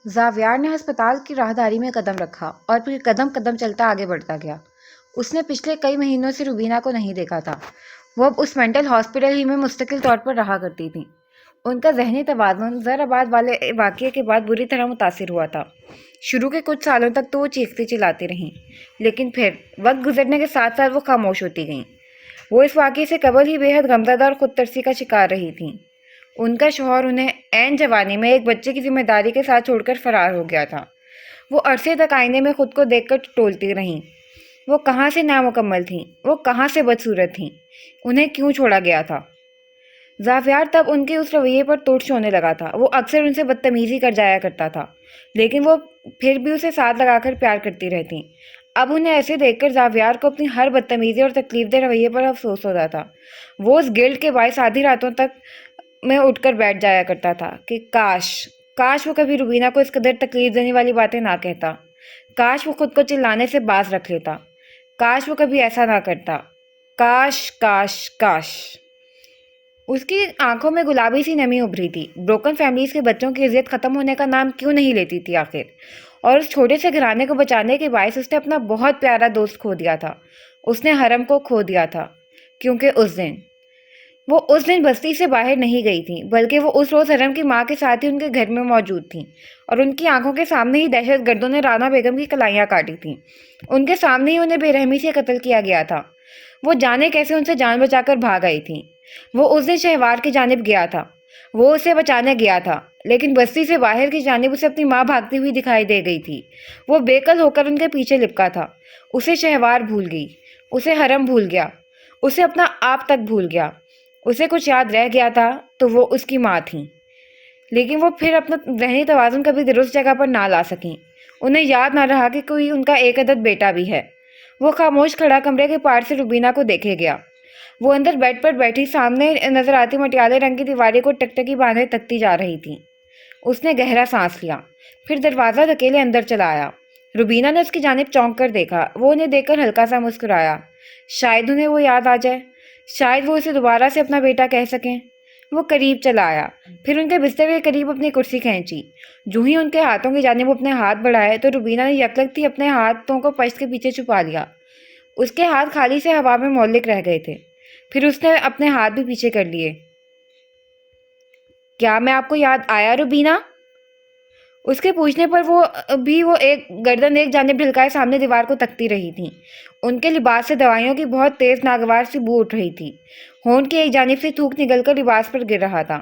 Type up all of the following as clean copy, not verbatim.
زاویار نے ہسپتال کی راہداری میں قدم رکھا اور پھر قدم قدم چلتا آگے بڑھتا گیا۔ اس نے پچھلے کئی مہینوں سے روبینہ کو نہیں دیکھا تھا۔ وہ اب اس مینٹل ہاسپٹل ہی میں مستقل طور پر رہا کرتی تھیں۔ ان کا ذہنی توازن زر آباد والے واقعے کے بعد بری طرح متاثر ہوا تھا۔ شروع کے کچھ سالوں تک تو وہ چیختی چلاتی رہیں، لیکن پھر وقت گزرنے کے ساتھ ساتھ وہ خاموش ہوتی گئیں۔ وہ اس واقعے سے قبل ہی بے حد غمزدہ اور خود ترسی کا شکار رہی تھیں۔ ان کا شوہر انہیں عین جوانی میں ایک بچے کی ذمہ داری کے ساتھ چھوڑ کر فرار ہو گیا تھا۔ وہ عرصے تک آئینے میں خود کو دیکھ کر ٹٹولتی رہیں۔ وہ کہاں سے نامکمل تھیں، وہ کہاں سے بدصورت تھیں، انہیں کیوں چھوڑا گیا تھا؟ زاویار تب ان کے اس رویے پر ترش ہونے لگا تھا۔ وہ اکثر ان سے بدتمیزی کر جایا کرتا تھا، لیکن وہ پھر بھی اسے ساتھ لگا کر پیار کرتی رہتی۔ اب انہیں ایسے دیکھ کر زاویار کو اپنی ہر بدتمیزی اور تکلیف دہ رویے پر افسوس ہوتا تھا۔ وہ اس گلٹ کے باعث آدھی راتوں تک میں اٹھ کر بیٹھ جایا کرتا تھا کہ کاش وہ کبھی روبینہ کو اس قدر تکلیف دینے والی باتیں نہ کہتا۔ کاش وہ خود کو چلانے سے باز رکھ لیتا۔ کاش وہ کبھی ایسا نہ کرتا۔ کاش کاش کاش۔ اس کی آنکھوں میں گلابی سی نمی ابھری تھی۔ بروکن فیملیز کے بچوں کی اذیت ختم ہونے کا نام کیوں نہیں لیتی تھی آخر؟ اور اس چھوٹے سے گھرانے کو بچانے کے باعث اس نے اپنا بہت پیارا دوست کھو دیا تھا۔ اس نے حرم کو کھو دیا تھا، کیونکہ وہ اس دن بستی سے باہر نہیں گئی تھیں، بلکہ وہ اس روز حرم کی ماں کے ساتھ ہی ان کے گھر میں موجود تھیں، اور ان کی آنکھوں کے سامنے ہی دہشت گردوں نے رانا بیگم کی کلائیاں کاٹی تھیں۔ ان کے سامنے ہی انہیں بے رحمی سے قتل کیا گیا تھا۔ وہ جانے کیسے ان سے جان بچا کر بھاگ آئی تھیں۔ وہ اس دن شہوار کی جانب گیا تھا، وہ اسے بچانے گیا تھا، لیکن بستی سے باہر کی جانب اسے اپنی ماں بھاگتی ہوئی دکھائی دے گئی تھی۔ وہ بے قل ہو کر ان کے پیچھے لپکا تھا۔ اسے شہوار بھول گئی، اسے حرم بھول گیا، اسے اپنا آپ تک بھول گیا۔ اسے کچھ یاد رہ گیا تھا تو وہ اس کی ماں تھیں، لیکن وہ پھر اپنا ذہنی توازن کبھی درست جگہ پر نہ لا سکیں۔ انہیں یاد نہ رہا کہ کوئی ان کا ایک عدد بیٹا بھی ہے۔ وہ خاموش کھڑا کمرے کے پار سے روبینہ کو دیکھے گیا۔ وہ اندر بیڈ پر بیٹھی سامنے نظر آتی مٹیالے رنگ کی دیواریں کو ٹکٹکی باندھے تکتی جا رہی تھی۔ اس نے گہرا سانس لیا، پھر دروازہ دھکیلے اندر چلا آیا۔ روبینہ نے اس کی جانب چونک کر دیکھا۔ وہ انہیں دیکھ کر ہلکا سا مسکرایا۔ شاید انہیں وہ یاد آ جائے، شاید وہ اسے دوبارہ سے اپنا بیٹا کہہ سکیں۔ وہ قریب چلا آیا، پھر ان کے بستر کے قریب اپنی کرسی کھینچی۔ جو ہی ان کے ہاتھوں کی جانب اپنے ہاتھ بڑھائے تو روبینہ نے یکلگتی اپنے ہاتھوں کو پشت کے پیچھے چھپا لیا۔ اس کے ہاتھ خالی سے ہوا میں معلق رہ گئے تھے۔ پھر اس نے اپنے ہاتھ بھی پیچھے کر لیے۔ کیا میں آپ کو یاد آیا روبینہ؟ اس کے پوچھنے پر وہ ایک گردن ایک جانب ڈھلکائے سامنے دیوار کو تکتی رہی تھیں۔ ان کے لباس سے دوائیوں کی بہت تیز ناگوار سی بو اٹھ رہی تھی۔ ہونٹ کی ایک جانب سے تھوک نکل کر لباس پر گر رہا تھا۔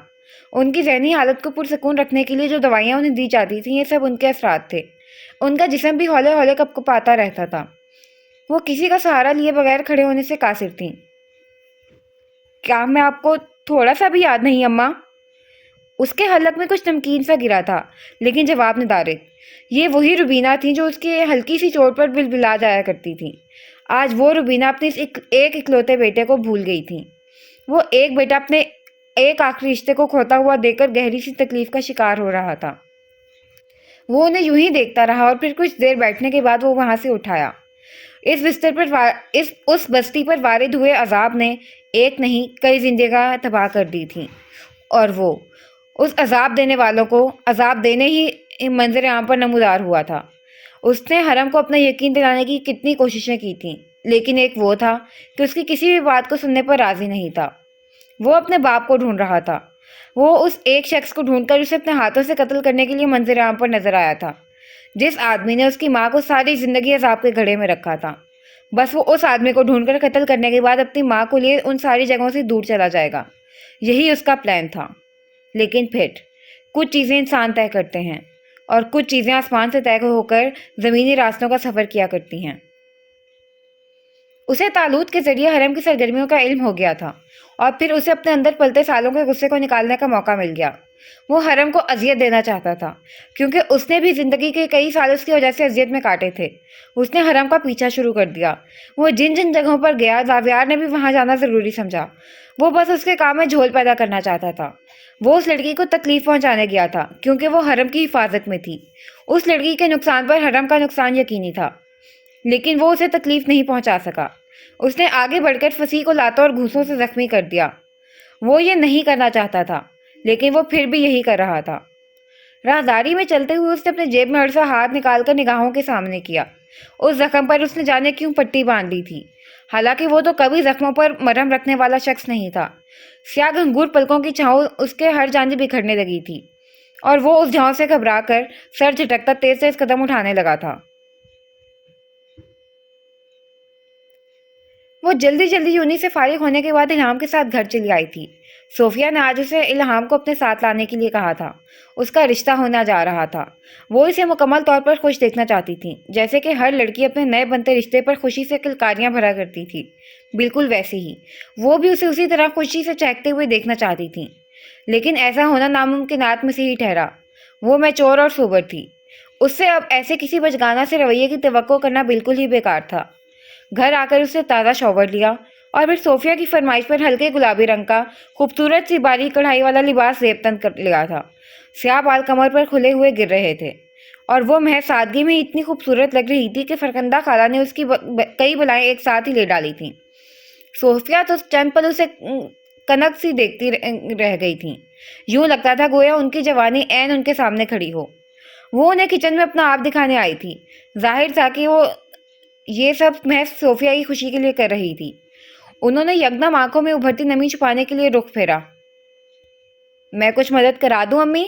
ان کی ذہنی حالت کو پرسکون رکھنے کے لیے جو دوائیاں انہیں دی جاتی تھیں، یہ سب ان کے اثرات تھے۔ ان کا جسم بھی ہولے ہولے کپکپاتا رہتا تھا۔ وہ کسی کا سہارا لیے بغیر کھڑے ہونے سے قاصر تھیں۔ کیا میں آپ کو تھوڑا سا بھی یاد نہیں اماں؟ اس کے حلق میں کچھ نمکین سا گرا تھا، لیکن جواب ندارد۔ یہ وہی روبینہ تھی جو اس کے ہلکی سی چوٹ پر بلبلا جایا کرتی تھی۔ آج وہ روبینہ اپنے اس ایک اکلوتے بیٹے کو بھول گئی تھی۔ وہ ایک بیٹا اپنے ایک آخری رشتے کو کھوتا ہوا دیکھ کر گہری سی تکلیف کا شکار ہو رہا تھا۔ وہ انہیں یوں ہی دیکھتا رہا اور پھر کچھ دیر بیٹھنے کے بعد وہ وہاں سے اٹھایا۔ اس بستی پر وارد ہوئے عذاب نے ایک نہیں کئی زندگیاں تباہ کر دی تھیں، اور وہ اس عذاب دینے والوں کو عذاب دینے ہی منظر عام پر نمودار ہوا تھا۔ اس نے حرم کو اپنا یقین دلانے کی کتنی کوششیں کی تھیں، لیکن ایک وہ تھا کہ اس کی کسی بھی بات کو سننے پر راضی نہیں تھا۔ وہ اپنے باپ کو ڈھونڈ رہا تھا۔ وہ اس ایک شخص کو ڈھونڈ کر اسے اپنے ہاتھوں سے قتل کرنے کے لیے منظر عام پر نظر آیا تھا، جس آدمی نے اس کی ماں کو ساری زندگی عذاب کے گھڑے میں رکھا تھا۔ بس وہ اس آدمی کو ڈھونڈ کر قتل کرنے کے بعد اپنی ماں کو لیے ان ساری جگہوں سے دور چلا جائے گا۔ یہی اس کا پلان تھا۔ لیکن پھر کچھ چیزیں انسان طے کرتے ہیں، اور کچھ چیزیں آسمان سے طے ہو کر زمینی راستوں کا سفر کیا کرتی ہیں۔ اسے طالوت کے ذریعے حرم کی سرگرمیوں کا علم ہو گیا تھا، اور پھر اسے اپنے اندر پلتے سالوں کے غصے کو نکالنے کا موقع مل گیا۔ وہ حرم کو اذیت دینا چاہتا تھا، کیونکہ اس نے بھی زندگی کے کئی سال اس کی وجہ سے اذیت میں کاٹے تھے۔ اس نے حرم کا پیچھا شروع کر دیا۔ وہ جن جن جگہوں پر گیا، زاویار نے بھی وہاں جانا ضروری سمجھا۔ وہ بس اس کے کام میں جھول پیدا کرنا چاہتا تھا۔ وہ اس لڑکی کو تکلیف پہنچانے گیا تھا، کیونکہ وہ حرم کی حفاظت میں تھی۔ اس لڑکی کے نقصان پر حرم کا نقصان یقینی تھا، لیکن وہ اسے تکلیف نہیں پہنچا سکا۔ اس نے آگے بڑھ کر فصیح کو لاتوں اور گھوسوں سے زخمی کر دیا۔ وہ یہ نہیں کرنا چاہتا تھا، لیکن وہ پھر بھی یہی کر رہا تھا۔ راہداری میں چلتے ہوئے اس نے اپنے جیب میں عرصہ ہاتھ نکال کر نگاہوں کے سامنے کیا۔ اس زخم پر اس نے جانے کیوں پٹی باندھ لی تھی، حالانکہ وہ تو کبھی زخموں پر مرہم رکھنے والا شخص نہیں تھا۔ سیاہ گھنگور پلکوں کی چھاؤں اس کے ہر جانب بکھرنے لگی تھی اور وہ اس جھاؤں سے گھبرا کر سر جھٹکتا تیز تیز قدم اٹھانے لگا تھا۔ وہ جلدی جلدی یونی سے فارغ ہونے کے بعد الہام کے ساتھ گھر چلی آئی تھی۔ صوفیہ نے آج اسے الہام کو اپنے ساتھ لانے کے لیے کہا تھا۔ اس کا رشتہ ہونا جا رہا تھا۔ وہ اسے مکمل طور پر خوش دیکھنا چاہتی تھی، جیسے کہ ہر لڑکی اپنے نئے بنتے رشتے پر خوشی سے کلکاریاں بھرا کرتی تھی، بالکل ویسے ہی وہ بھی اسے اسی طرح خوشی سے چہکتے ہوئے دیکھنا چاہتی تھی۔ لیکن ایسا ہونا ناممکنات میں سے ہی ٹھہرا۔ وہ میچور اور سوبر تھی۔ اس سے اب ایسے کسی بچگانہ سے رویے کی توقع کرنا بالکل ہی بیکار تھا۔ گھر آ کر اس نے تازہ شاور لیا اور پھر صوفیہ کی فرمائش پر ہلکے گلابی رنگ کا خوبصورت سی باریک کڑھائی والا لباس زیب تن کر لیا تھا۔ سیاہ بال کمر پر کھلے ہوئے گر رہے تھے اور وہ محض سادگی میں اتنی خوبصورت لگ رہی تھی کہ فرخندہ خالہ نے اس کی کئی بلائیں ایک ساتھ ہی لے ڈالی تھیں۔ صوفیہ تو چند پل اسے کنک سی دیکھتی رہ گئی تھی۔ یوں لگتا تھا گویا ان کی جوانی عین ان کے سامنے کھڑی ہو۔ وہ انہیں کچن میں اپنا آپ دکھانے آئی تھی۔ ظاہر تھا کہ وہ یہ سب محض صوفیہ کی خوشی کے لیے کر رہی تھی۔ انہوں نے یکدم آنکھوں میں ابھرتی نمی چھپانے کے لیے رخ پھیرا۔ میں کچھ مدد کرا دوں امی؟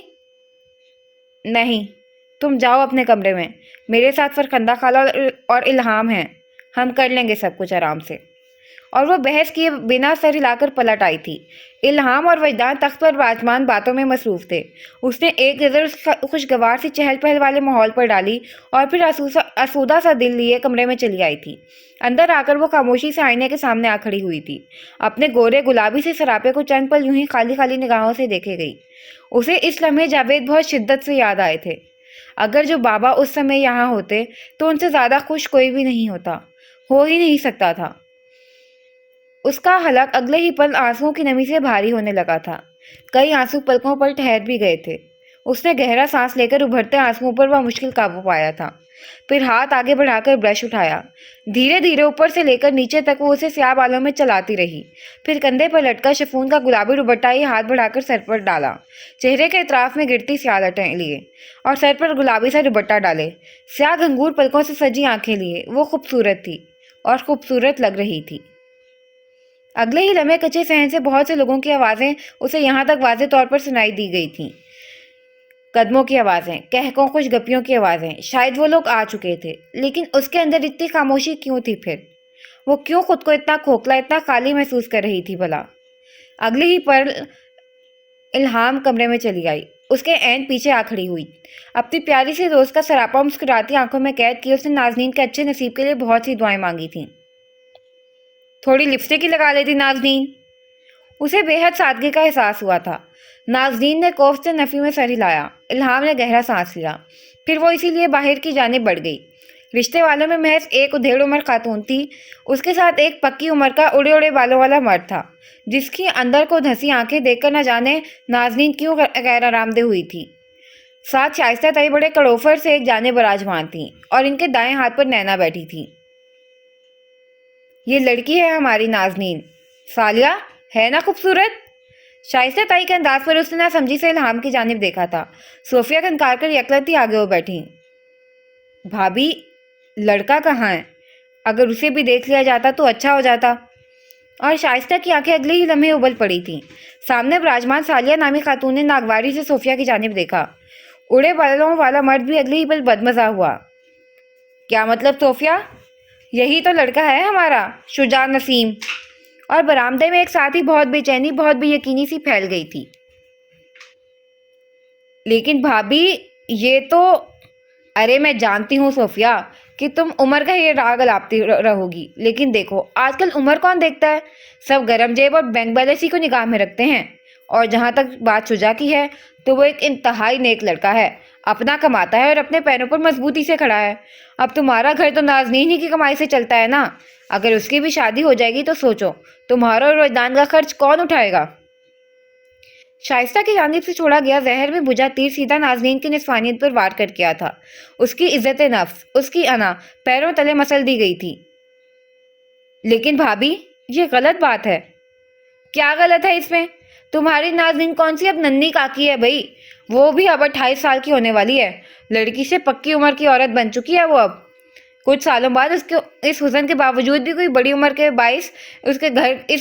نہیں، تم جاؤ اپنے کمرے میں، میرے ساتھ فرخندہ خالہ اور الہام ہیں، ہم کر لیں گے سب کچھ آرام سے۔ اور وہ بحث کیے بنا سر ہلا کر پلٹ آئی تھی۔ الہام اور وجدان تخت پر باجمان باتوں میں مصروف تھے۔ اس نے ایک نظر اس خوشگوار سی چہل پہل والے ماحول پر ڈالی اور پھر آسودہ سا دل لیے کمرے میں چلی آئی تھی۔ اندر آ کر وہ خاموشی سے آئینے کے سامنے آ کھڑی ہوئی تھی۔ اپنے گورے گلابی سے سراپے کو چند پل یوں ہی خالی خالی نگاہوں سے دیکھے گئی۔ اسے اس لمحے جاوید بہت شدت سے یاد آئے تھے۔ اگر جو بابا اس سمے یہاں ہوتے تو ان سے زیادہ خوش کوئی بھی نہیں ہوتا، ہو ہی نہیں سکتا تھا۔ اس کا حلق اگلے ہی پل آنسوؤں کی نمی سے بھاری ہونے لگا تھا۔ کئی آنسو پلکوں پر ٹھہر بھی گئے تھے۔ اس نے گہرا سانس لے کر ابھرتے آنسوؤں پر وہ مشکل قابو پایا تھا۔ پھر ہاتھ آگے بڑھا کر برش اٹھایا۔ دھیرے دھیرے اوپر سے لے کر نیچے تک وہ اسے سیاہ بالوں میں چلاتی رہی۔ پھر کندھے پر لٹکا شفون کا گلابی دوپٹہ ہی ہاتھ بڑھا کر سر پر ڈالا، چہرے کے اطراف میں گرتی سیاہ لٹیں لیے اور سر پر گلابی سا دوپٹہ ڈالے، سیاہ گھنگور پلکوں سے سجی آنکھیں لیے وہ خوبصورت تھی اور خوبصورت لگ رہی تھی۔ اگلے ہی لمحے کچے صحن سے بہت سے لوگوں کی آوازیں اسے یہاں تک واضح طور پر سنائی دی گئی تھیں۔ قدموں کی آوازیں، کہکوں، خوش گپیوں کی آوازیں۔ شاید وہ لوگ آ چکے تھے، لیکن اس کے اندر اتنی خاموشی کیوں تھی پھر؟ وہ کیوں خود کو اتنا کھوکھلا، اتنا خالی محسوس کر رہی تھی بھلا؟ اگلے ہی پل الہام کمرے میں چلی آئی۔ اس کے عین پیچھے آ کھڑی ہوئی۔ اپنی پیاری سی دوست کا سراپا مسکراتی آنکھوں میں قید کی اس نے نازنین کے اچھے نصیب کے لیے بہت سی دعائیں مانگی تھیں۔ تھوڑی لپسٹک ہی لگا لیتی نازنین۔ اسے بے حد سادگی کا احساس ہوا تھا۔ نازنین نے کوف سے نفی میں سر ہلایا۔ الہام نے گہرا سانس لیا۔ پھر وہ اسی لیے باہر کی جانب بڑھ گئی۔ رشتے والوں میں محض ایک ادھیڑ عمر خاتون تھی۔ اس کے ساتھ ایک پکی عمر کا اڑے اڑے بالوں والا مرد تھا، جس کی اندر کو دھسی آنکھیں دیکھ کر نہ جانے نازنین کیوں غیر آرام دہ ہوئی تھی۔ ساتھ شائستہ تائی بڑے کڑوفر سے ایک جانب براجمان تھیں اور ان کے دائیں ہاتھ پر نینا بیٹھی تھی۔ یہ لڑکی ہے ہماری نازنین، سالیہ ہے نا خوبصورت؟ شائستہ تائی کے انداز پر اس نے نہ سمجھی سے الہام کی جانب دیکھا تھا۔ صوفیہ کنکار کر یکلتی آگے ہو بیٹھی۔ بھابی، لڑکا کہاں ہے؟ اگر اسے بھی دیکھ لیا جاتا تو اچھا ہو جاتا۔ اور شائستہ کی آنکھیں اگلے ہی لمحے ابل پڑی تھیں۔ سامنے براجمان سالیہ نامی خاتون نے ناگواری سے صوفیہ کی جانب دیکھا۔ اڑے بالوں والا مرد بھی اگلے ہی پل بدمزہ ہوا۔ کیا مطلب صوفیہ؟ یہی تو لڑکا ہے ہمارا شجاع نسیم۔ اور برآمدے میں ایک ساتھ ہی بہت بے چینی، بہت بے یقینی سی پھیل گئی تھی۔ لیکن بھابی یہ تو… ارے میں جانتی ہوں صوفیہ کہ تم عمر کا یہ راگ الاپتی رہو گی، لیکن دیکھو آج کل عمر کون دیکھتا ہے؟ سب گرم جیب اور بینک بیلنس ہی کو نگاہ میں رکھتے ہیں۔ اور جہاں تک بات شجاع کی ہے تو وہ ایک انتہائی نیک لڑکا ہے، اپنا کماتا ہے اور اپنے پیروں پر مضبوطی سے کھڑا ہے۔ اب تمہارا گھر تو نازنین ہی کی کمائی سے چلتا ہے نا، اگر اس کی بھی شادی ہو جائے گی تو سوچو تمہارا اور وجدان کا خرچ کون اٹھائے گا؟ شائستہ کی جانب سے چھوڑا گیا زہر میں بجھا تیر سیدھا نازنین کی نسوانیت پر وار کر کیا تھا۔ اس کی عزت نفس، اس کی انا پیروں تلے مسل دی گئی تھی۔ لیکن بھابی یہ غلط بات ہے۔ کیا غلط ہے اس میں؟ تمہاری نازنین کون سی اب ننھی کاکی ہے بھائی، وہ بھی اب 28 سال کی ہونے والی ہے، لڑکی سے پکی عمر کی عورت بن چکی ہے وہ اب۔ کچھ سالوں بعد اس حسن کے باوجود بھی کوئی بڑی عمر کے باعث اس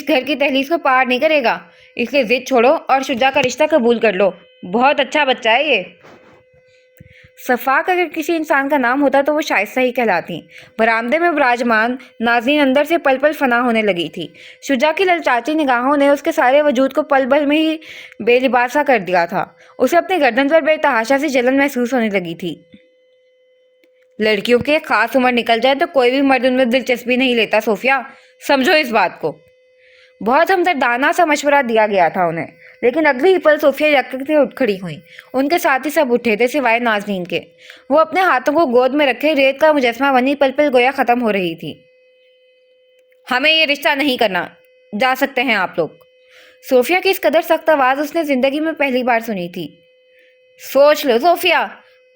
گھر کی دہلیز کو پار نہیں کرے گا، اس لیے ضد چھوڑو اور شجاع کا رشتہ قبول کر لو، بہت اچھا بچہ ہے یہ۔ صفاق اگر کسی انسان کا نام ہوتا تو وہ شائستہ ہی کہلاتی۔ برآمدے میں براجمان نازنین اندر سے پل پل فنا ہونے لگی تھی۔ شجاع کی للچاتی نگاہوں نے اس کے سارے وجود کو پل بھر میں ہی بے لباسا کر دیا تھا۔ اسے اپنی گردن پر بے تحاشا سی جلن محسوس ہونے لگی تھی۔ لڑکیوں کی ایک خاص عمر نکل جائے تو کوئی بھی مرد ان میں دلچسپی نہیں لیتا صوفیہ، سمجھو اس بات کو۔ بہت ہمدردانہ سا مشورہ دیا گیا تھا انہیں، لیکن اگلی ہی پل صوفیہ یکے سے اٹھ کھڑی ہوئیں۔ ان کے ساتھ ہی سب اٹھے تھے سوائے نازنین کے۔ وہ اپنے ہاتھوں کو گود میں رکھے ریت کا مجسمہ بنی پل پل گویا ختم ہو رہی تھی۔ ہمیں یہ رشتہ نہیں کرنا، جا سکتے ہیں آپ لوگ۔ صوفیہ کی اس قدر سخت آواز اس نے زندگی میں پہلی بار سنی تھی۔ سوچ لو صوفیہ،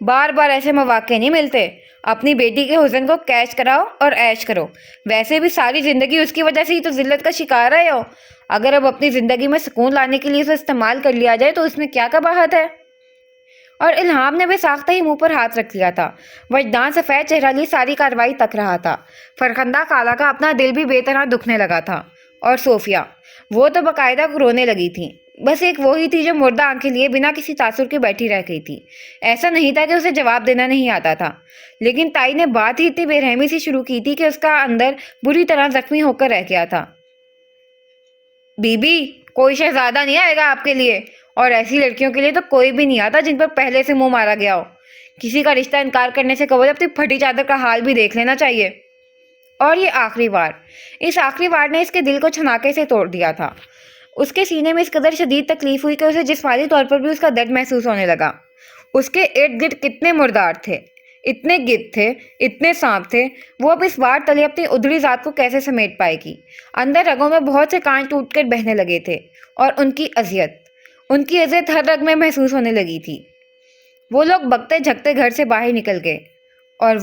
بار بار ایسے مواقع نہیں ملتے، اپنی بیٹی کے حسن کو کیچ کراؤ اور عیش کرو، ویسے بھی ساری زندگی اس کی وجہ سے ہی تو ذلت کا شکار رہے ہو، اگر اب اپنی زندگی میں سکون لانے کے لیے اسے استعمال کر لیا جائے تو اس میں کیا قباحت ہے؟ اور الہام نے بے ساختہ ہی منہ پر ہاتھ رکھ لیا تھا۔ وجدان سفید چہرہ لیے ساری کارروائی تک رہا تھا۔ فرخندہ خالہ کا اپنا دل بھی بے طرح دکھنے لگا تھا، اور صوفیہ، وہ تو باقاعدہ رونے لگی تھی۔ بس ایک وہی تھی جو مردہ آنکھیں لیے بنا کسی تاثر کے بیٹھی رہ گئی تھی۔ ایسا نہیں تھا کہ اسے جواب دینا نہیں آتا تھا، لیکن تائی نے بات ہی اتنی بے رحمی سے شروع کی تھی کہ اس کا اندر بری طرح زخمی ہو کر رہ گیا تھا۔ بی بی، کوئی شہزادہ نہیں آئے گا آپ کے لیے، اور ایسی لڑکیوں کے لیے تو کوئی بھی نہیں آتا جن پر پہلے سے منہ مارا گیا ہو۔ کسی کا رشتہ انکار کرنے سے قبل اپنی پھٹی چادر کا حال بھی دیکھ لینا چاہیے۔ اور یہ آخری وار، اس آخری وار نے اس کے دل کو چھناکے سے توڑ دیا تھا۔ اس کے سینے میں اس قدر شدید تکلیف ہوئی کہ اسے جسمانی طور پر بھی اس کا درد محسوس ہونے لگا۔ اس کے ارد گرد کتنے مردار تھے، اتنے گدھ تھے، اتنے سانپ تھے، وہ اب اس وار تلے اپنی ادھری ذات کو کیسے سمیٹ پائے گی؟ اندر رگوں میں بہت سے کانٹ ٹوٹ کر بہنے لگے تھے، اور ان کی اذیت ہر رگ میں محسوس ہونے لگی تھی۔ وہ لوگ بکتے جھکتے گھر سے باہر نکل گئے، اور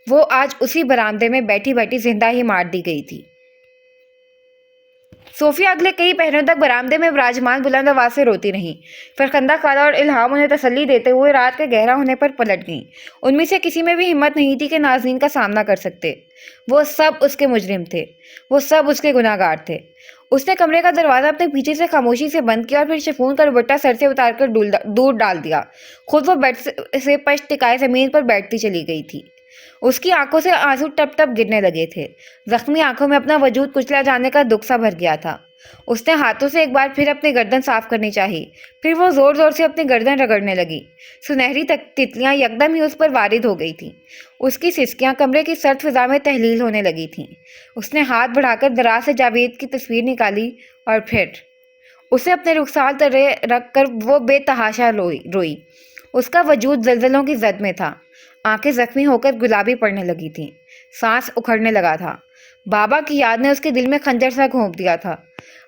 وہ آج اسی برآمدے میں بیٹھی بیٹھی زندہ ہی مار دی گئی تھی۔ صوفیہ اگلے کئی پہروں تک برآمدے میں براجمان بلند آواز سے روتی رہیں۔ فرخندہ خالہ اور الہام انہیں تسلی دیتے ہوئے رات کے گہرا ہونے پر پلٹ گئیں۔ ان میں سے کسی میں بھی ہمت نہیں تھی کہ نازنین کا سامنا کر سکتے۔ وہ سب اس کے مجرم تھے، وہ سب اس کے گناہ گار تھے۔ اس نے کمرے کا دروازہ اپنے پیچھے سے خاموشی سے بند کیا اور پھر شفون کا دوپٹہ سر سے اتار کر دور ڈال دیا۔ خود وہ بیڈ سے پشت ٹکائے زمین پر بیٹھتی چلی گئی تھی۔ اس کی آنکھوں سے آنسو ٹپ ٹپ گرنے لگے تھے۔ زخمی آنکھوں میں اپنا وجود کچلا جانے کا دکھ سا بھر گیا تھا۔ اس نے ہاتھوں سے ایک بار پھر اپنی گردن صاف کرنی چاہی، پھر وہ زور زور سے اپنی گردن رگڑنے لگی۔ سنہری تتلیاں یکدم ہی اس پر وارد ہو گئی تھیں۔ اس کی سسکیاں کمرے کی سرد فضا میں تحلیل ہونے لگی تھیں۔ اس نے ہاتھ بڑھا کر دراز سے جاوید کی تصویر نکالی اور پھر اسے اپنے رخسار تلے رکھ کر وہ بے تحاشا روئی۔ اس کا وجود زلزلوں کی زد میں تھا، آنکھیں زخمی ہو کر گلابی پڑنے لگی تھیں، سانس اکھڑنے لگا تھا۔ بابا کی یاد نے اس کے دل میں خنجر سا گھونپ دیا تھا۔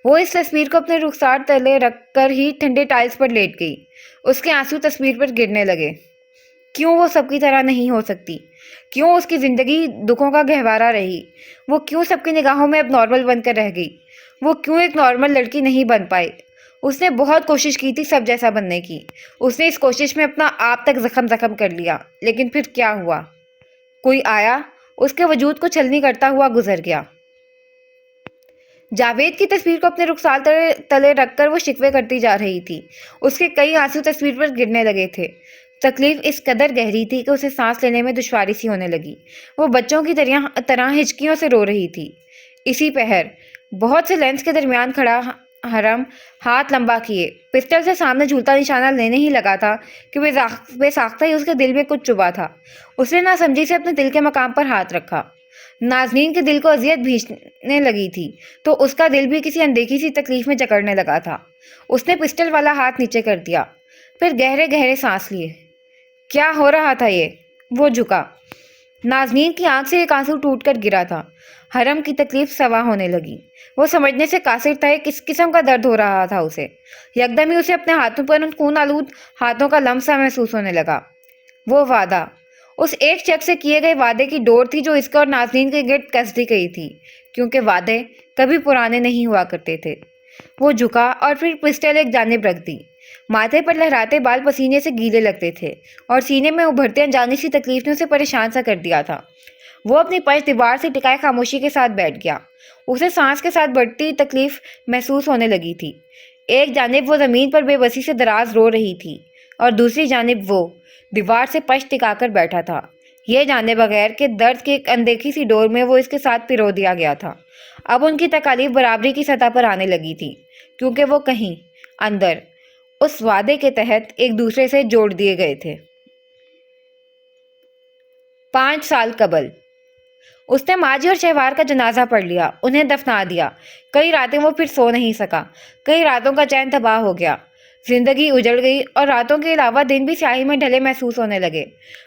وہ اس تصویر کو اپنے رخسار تلے رکھ کر ہی ٹھنڈے ٹائلز پر لیٹ گئی۔ اس کے آنسو تصویر پر گرنے لگے۔ کیوں وہ سب کی طرح نہیں ہو سکتی؟ کیوں اس کی زندگی دکھوں کا گہوارہ رہی؟ وہ کیوں سب کی نگاہوں میں اب نارمل بن کر رہ گئی؟ وہ کیوں ایک نارمل لڑکی نہیں بن پائی؟ اس نے بہت کوشش کی تھی سب جیسا بننے کی۔ اس نے اس کوشش میں اپنا آپ تک زخم کر لیا، لیکن پھر کیا ہوا؟ کوئی آیا، اس کے وجود کو چھلنی کرتا ہوا گزر گیا۔ جاوید کی تصویر کو اپنے رخسار تلے رکھ کر وہ شکوے کرتی جا رہی تھی۔ اس کے کئی آنسو تصویر پر گرنے لگے تھے۔ تکلیف اس قدر گہری تھی کہ اسے سانس لینے میں دشواری سی ہونے لگی۔ وہ بچوں کی طرح ہچکیوں سے رو رہی تھی۔ اسی پہر بہت سے لینس کے درمیان کھڑا حرم ہاتھ لمبا کیے پسٹل سے سامنے جھولتا نشانہ لینے ہی لگا تھا کہ بے ساختہ ہی اس کے دل میں کچھ چبھا تھا۔ اس نے ناسمجھی سے اپنے دل کے مقام پر ہاتھ رکھا۔ نازنین کے دل کو اذیت بھیجنے لگی تھی تو اس کا دل بھی کسی اندیکھی سی تکلیف میں جکڑنے لگا تھا۔ اس نے پسٹل والا ہاتھ نیچے کر دیا، پھر گہرے گہرے سانس لیے۔ کیا ہو رہا تھا یہ؟ وہ جھکا۔ نازنین کی آنکھ سے ایک آنسو ٹوٹ کر گرا تھا۔ حرم کی تکلیف سوا ہونے لگی۔ وہ سمجھنے سے قاصر تھا کس قسم کا درد ہو رہا تھا اسے۔ یکدم ہی اسے اپنے ہاتھوں پر ان خون آلود ہاتھوں کا لمس سا محسوس ہونے لگا۔ وہ وعدہ، اس ایک شخص سے کیے گئے وعدے کی ڈور تھی جو اس کا اور نازنین کے گرد کس دی گئی تھی، کیونکہ وعدے کبھی پرانے نہیں ہوا کرتے تھے۔ وہ جھکا اور پھر پسٹل ایک جانب رکھ دی۔ ماتھے پر لہراتے بال پسینے سے گیلے لگتے تھے اور سینے میں ابھرتے انجانی سی تکلیف نے اسے پریشان سا کر دیا تھا۔ وہ اپنی پشت دیوار سے ٹکائے خاموشی کے ساتھ بیٹھ گیا۔ اسے سانس کے ساتھ بڑھتی تکلیف محسوس ہونے لگی تھی۔ ایک جانب وہ زمین پر بے بسی سے دراز رو رہی تھی اور دوسری جانب وہ دیوار سے پشت ٹکا کر بیٹھا تھا۔ یہ جانے بغیر کہ درد کی ایک اندیکھی سی ڈور میں وہ اس کے ساتھ پرو دیا گیا تھا۔ اب ان کی تکالیف برابری کی سطح پر آنے لگی تھی، کیونکہ وہ کہیں اندر اس وعدے کے تحت ایک دوسرے سے جوڑ دیے گئے تھے۔ 5 سال قبل اس نے ماجی اور شہوار کا جنازہ پڑھ لیا، انہیں دفنا دیا۔ کئی راتیں وہ پھر سو نہیں سکا، کئی راتوں کا چین تباہ ہو گیا۔ زندگی اجڑ گئی اور راتوں کے علاوہ دن بھی سیاہی میں ڈھلے محسوس ہونے لگے۔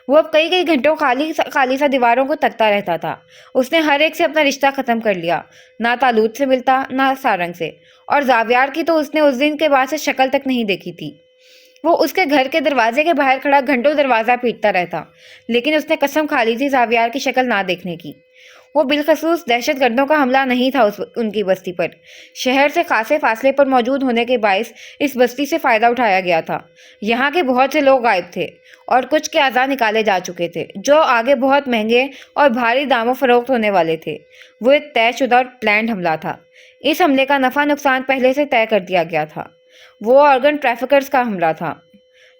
وہ اب کئی گھنٹوں خالی سا دیواروں کو تکتا رہتا تھا۔ اس نے ہر ایک سے اپنا رشتہ ختم کر لیا، نہ تالوت سے ملتا نہ سارنگ سے، اور زاویار کی تو اس نے اس دن کے بعد سے شکل تک نہیں دیکھی تھی۔ وہ اس کے گھر کے دروازے کے باہر کھڑا گھنٹوں دروازہ پیٹتا رہتا، لیکن اس نے قسم کھا لی تھی زاویار کی شکل نہ دیکھنے کی۔ وہ بالخصوص دہشت گردوں کا حملہ نہیں تھا ان کی بستی پر۔ شہر سے خاصے فاصلے پر موجود ہونے کے باعث اس بستی سے فائدہ اٹھایا گیا تھا۔ یہاں کے بہت سے لوگ غائب تھے اور کچھ کے اعضاء نکالے جا چکے تھے، جو آگے بہت مہنگے اور بھاری داموں فروخت ہونے والے تھے۔ وہ ایک طے شدہ اور پلانڈ حملہ تھا۔ اس حملے کا نفع نقصان پہلے سے طے کر دیا گیا تھا۔ وہ آرگن ٹریفکرز کا حملہ تھا۔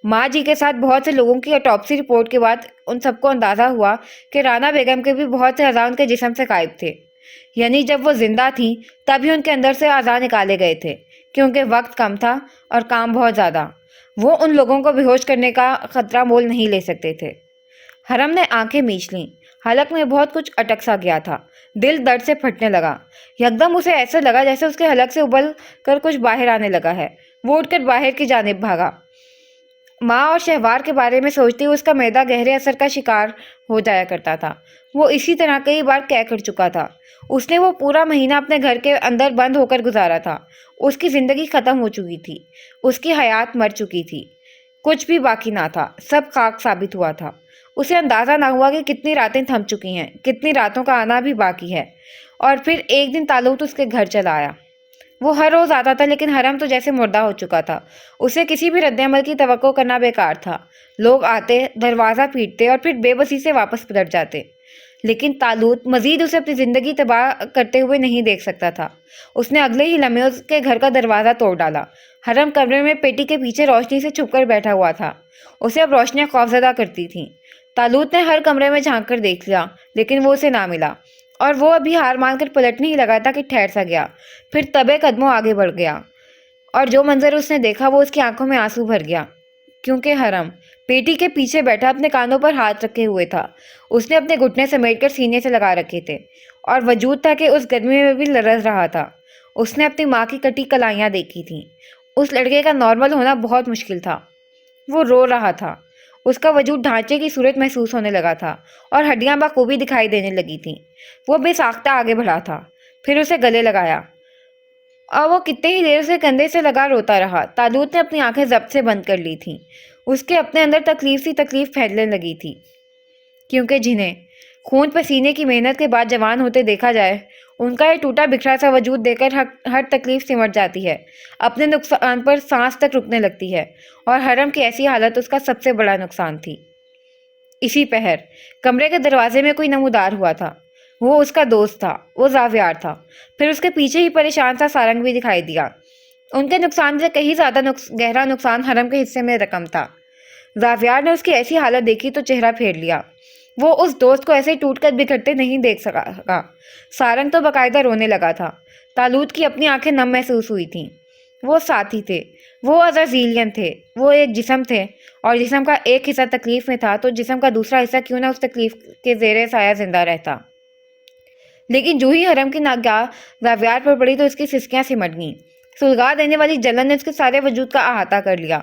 ماں جی کے ساتھ بہت سے لوگوں کی آٹوپسی رپورٹ کے بعد ان سب کو اندازہ ہوا کہ رانا بیگم کے بھی بہت سے اعضاء ان کے جسم سے غائب تھے۔ یعنی جب وہ زندہ تھیں تبھی ان کے اندر سے اعضاء نکالے گئے تھے، کیونکہ وقت کم تھا اور کام بہت زیادہ۔ وہ ان لوگوں کو بے ہوش کرنے کا خطرہ مول نہیں لے سکتے تھے۔ حرم نے آنکھیں میچ لیں، حلق میں بہت کچھ اٹک سا گیا تھا۔ دل درد سے پھٹنے لگا۔ یکدم اسے ایسا لگا جیسے اس کے حلق سے ابل کر کچھ باہر آنے لگا ہے۔ وہ اٹھ کر باہر کی جانب بھاگا۔ ماں اور شہوار کے بارے میں سوچتے ہوئے اس کا معدہ گہرے اثر کا شکار ہو جایا کرتا تھا۔ وہ اسی طرح کئی بار کہہ کر چکا تھا۔ اس نے وہ پورا مہینہ اپنے گھر کے اندر بند ہو کر گزارا تھا۔ اس کی زندگی ختم ہو چکی تھی، اس کی حیات مر چکی تھی، کچھ بھی باقی نہ تھا، سب خاک ثابت ہوا تھا۔ اسے اندازہ نہ ہوا کہ کتنی راتیں تھم چکی ہیں، کتنی راتوں کا آنا بھی باقی ہے۔ اور پھر ایک دن تالوت اس کے گھر چلا آیا۔ وہ ہر روز آتا تھا، لیکن حرم تو جیسے مردہ ہو چکا تھا۔ اسے کسی بھی رد عمل کی توقع کرنا بیکار تھا۔ لوگ آتے، دروازہ پیٹتے اور پھر بے بسی سے واپس پلٹ جاتے، لیکن تالوت مزید اسے اپنی زندگی تباہ کرتے ہوئے نہیں دیکھ سکتا تھا۔ اس نے اگلے ہی لمحے اس کے گھر کا دروازہ توڑ ڈالا۔ حرم کمرے میں پیٹی کے پیچھے روشنی سے چھپ کر بیٹھا ہوا تھا۔ اسے اب روشنیاں خوفزدہ کرتی تھیں۔ تالوت نے ہر کمرے میں جھانک کر دیکھ لیا، لیکن وہ اسے نہ ملا، اور وہ ابھی ہار مان کر پلٹنے ہی لگا تھا کہ ٹھہر سا گیا، پھر تبے قدموں آگے بڑھ گیا، اور جو منظر اس نے دیکھا وہ اس کی آنکھوں میں آنسو بھر گیا، کیونکہ حرم پیٹی کے پیچھے بیٹھا اپنے کانوں پر ہاتھ رکھے ہوئے تھا۔ اس نے اپنے گھٹنے سمیٹ کر سینے سے لگا رکھے تھے، اور وجود تھا کہ اس گرمی میں بھی لرز رہا تھا۔ اس نے اپنی ماں کی کٹی کلائیاں دیکھی تھیں۔ اس لڑکے کا نارمل ہونا بہت مشکل تھا۔ وہ رو رہا تھا، اس کا وجود ڈھانچے کی صورت محسوس ہونے لگا تھا، اور ہڈیاں بخوبی دکھائی دینے لگی تھیں۔ وہ بے ساختہ آگے بڑھا تھا، پھر اسے گلے لگایا، اور وہ کتنے ہی دیر اسے کندھے سے لگا روتا رہا۔ تالوت نے اپنی آنکھیں ضبط سے بند کر لی تھیں۔ اس کے اپنے اندر تکلیف پھیلنے لگی تھی، کیونکہ جنہیں خون پسینے کی محنت کے بعد جوان ہوتے دیکھا جائے، ان کا یہ ٹوٹا بکھرا سا وجود دیکھ کر ہر تکلیف سمٹ جاتی ہے، اپنے نقصان پر سانس تک رکنے لگتی ہے، اور حرم کی ایسی حالت اس کا سب سے بڑا نقصان تھی۔ اسی پہر کمرے کے دروازے میں کوئی نمودار ہوا تھا۔ وہ اس کا دوست تھا، وہ زاویار تھا۔ پھر اس کے پیچھے ہی پریشان تھا سارنگ بھی دکھائی دیا۔ ان کے نقصان سے کہیں زیادہ گہرا نقصان حرم کے حصے میں رقم تھا۔ زاویار نے اس کی ایسی حالت دیکھی تو چہرہ پھیر لیا۔ وہ اس دوست کو ایسے ٹوٹ کر بکھرتے نہیں دیکھ سکا۔ سارنگ تو باقاعدہ رونے لگا تھا۔ تالوت کی اپنی آنکھیں نم محسوس ہوئی تھیں۔ وہ ساتھی تھے، وہ عزازیلین تھے، وہ ایک جسم تھے، اور جسم کا ایک حصہ تکلیف میں تھا تو جسم کا دوسرا حصہ کیوں نہ اس تکلیف کے زیر سایہ زندہ رہتا۔ لیکن جو ہی حرم کی نگاہ زاویار پر پڑی تو اس کی سسکیاں سمٹ گئیں۔ سلگا دینے والی جلن نے اس کے سارے وجود کا احاطہ کر لیا۔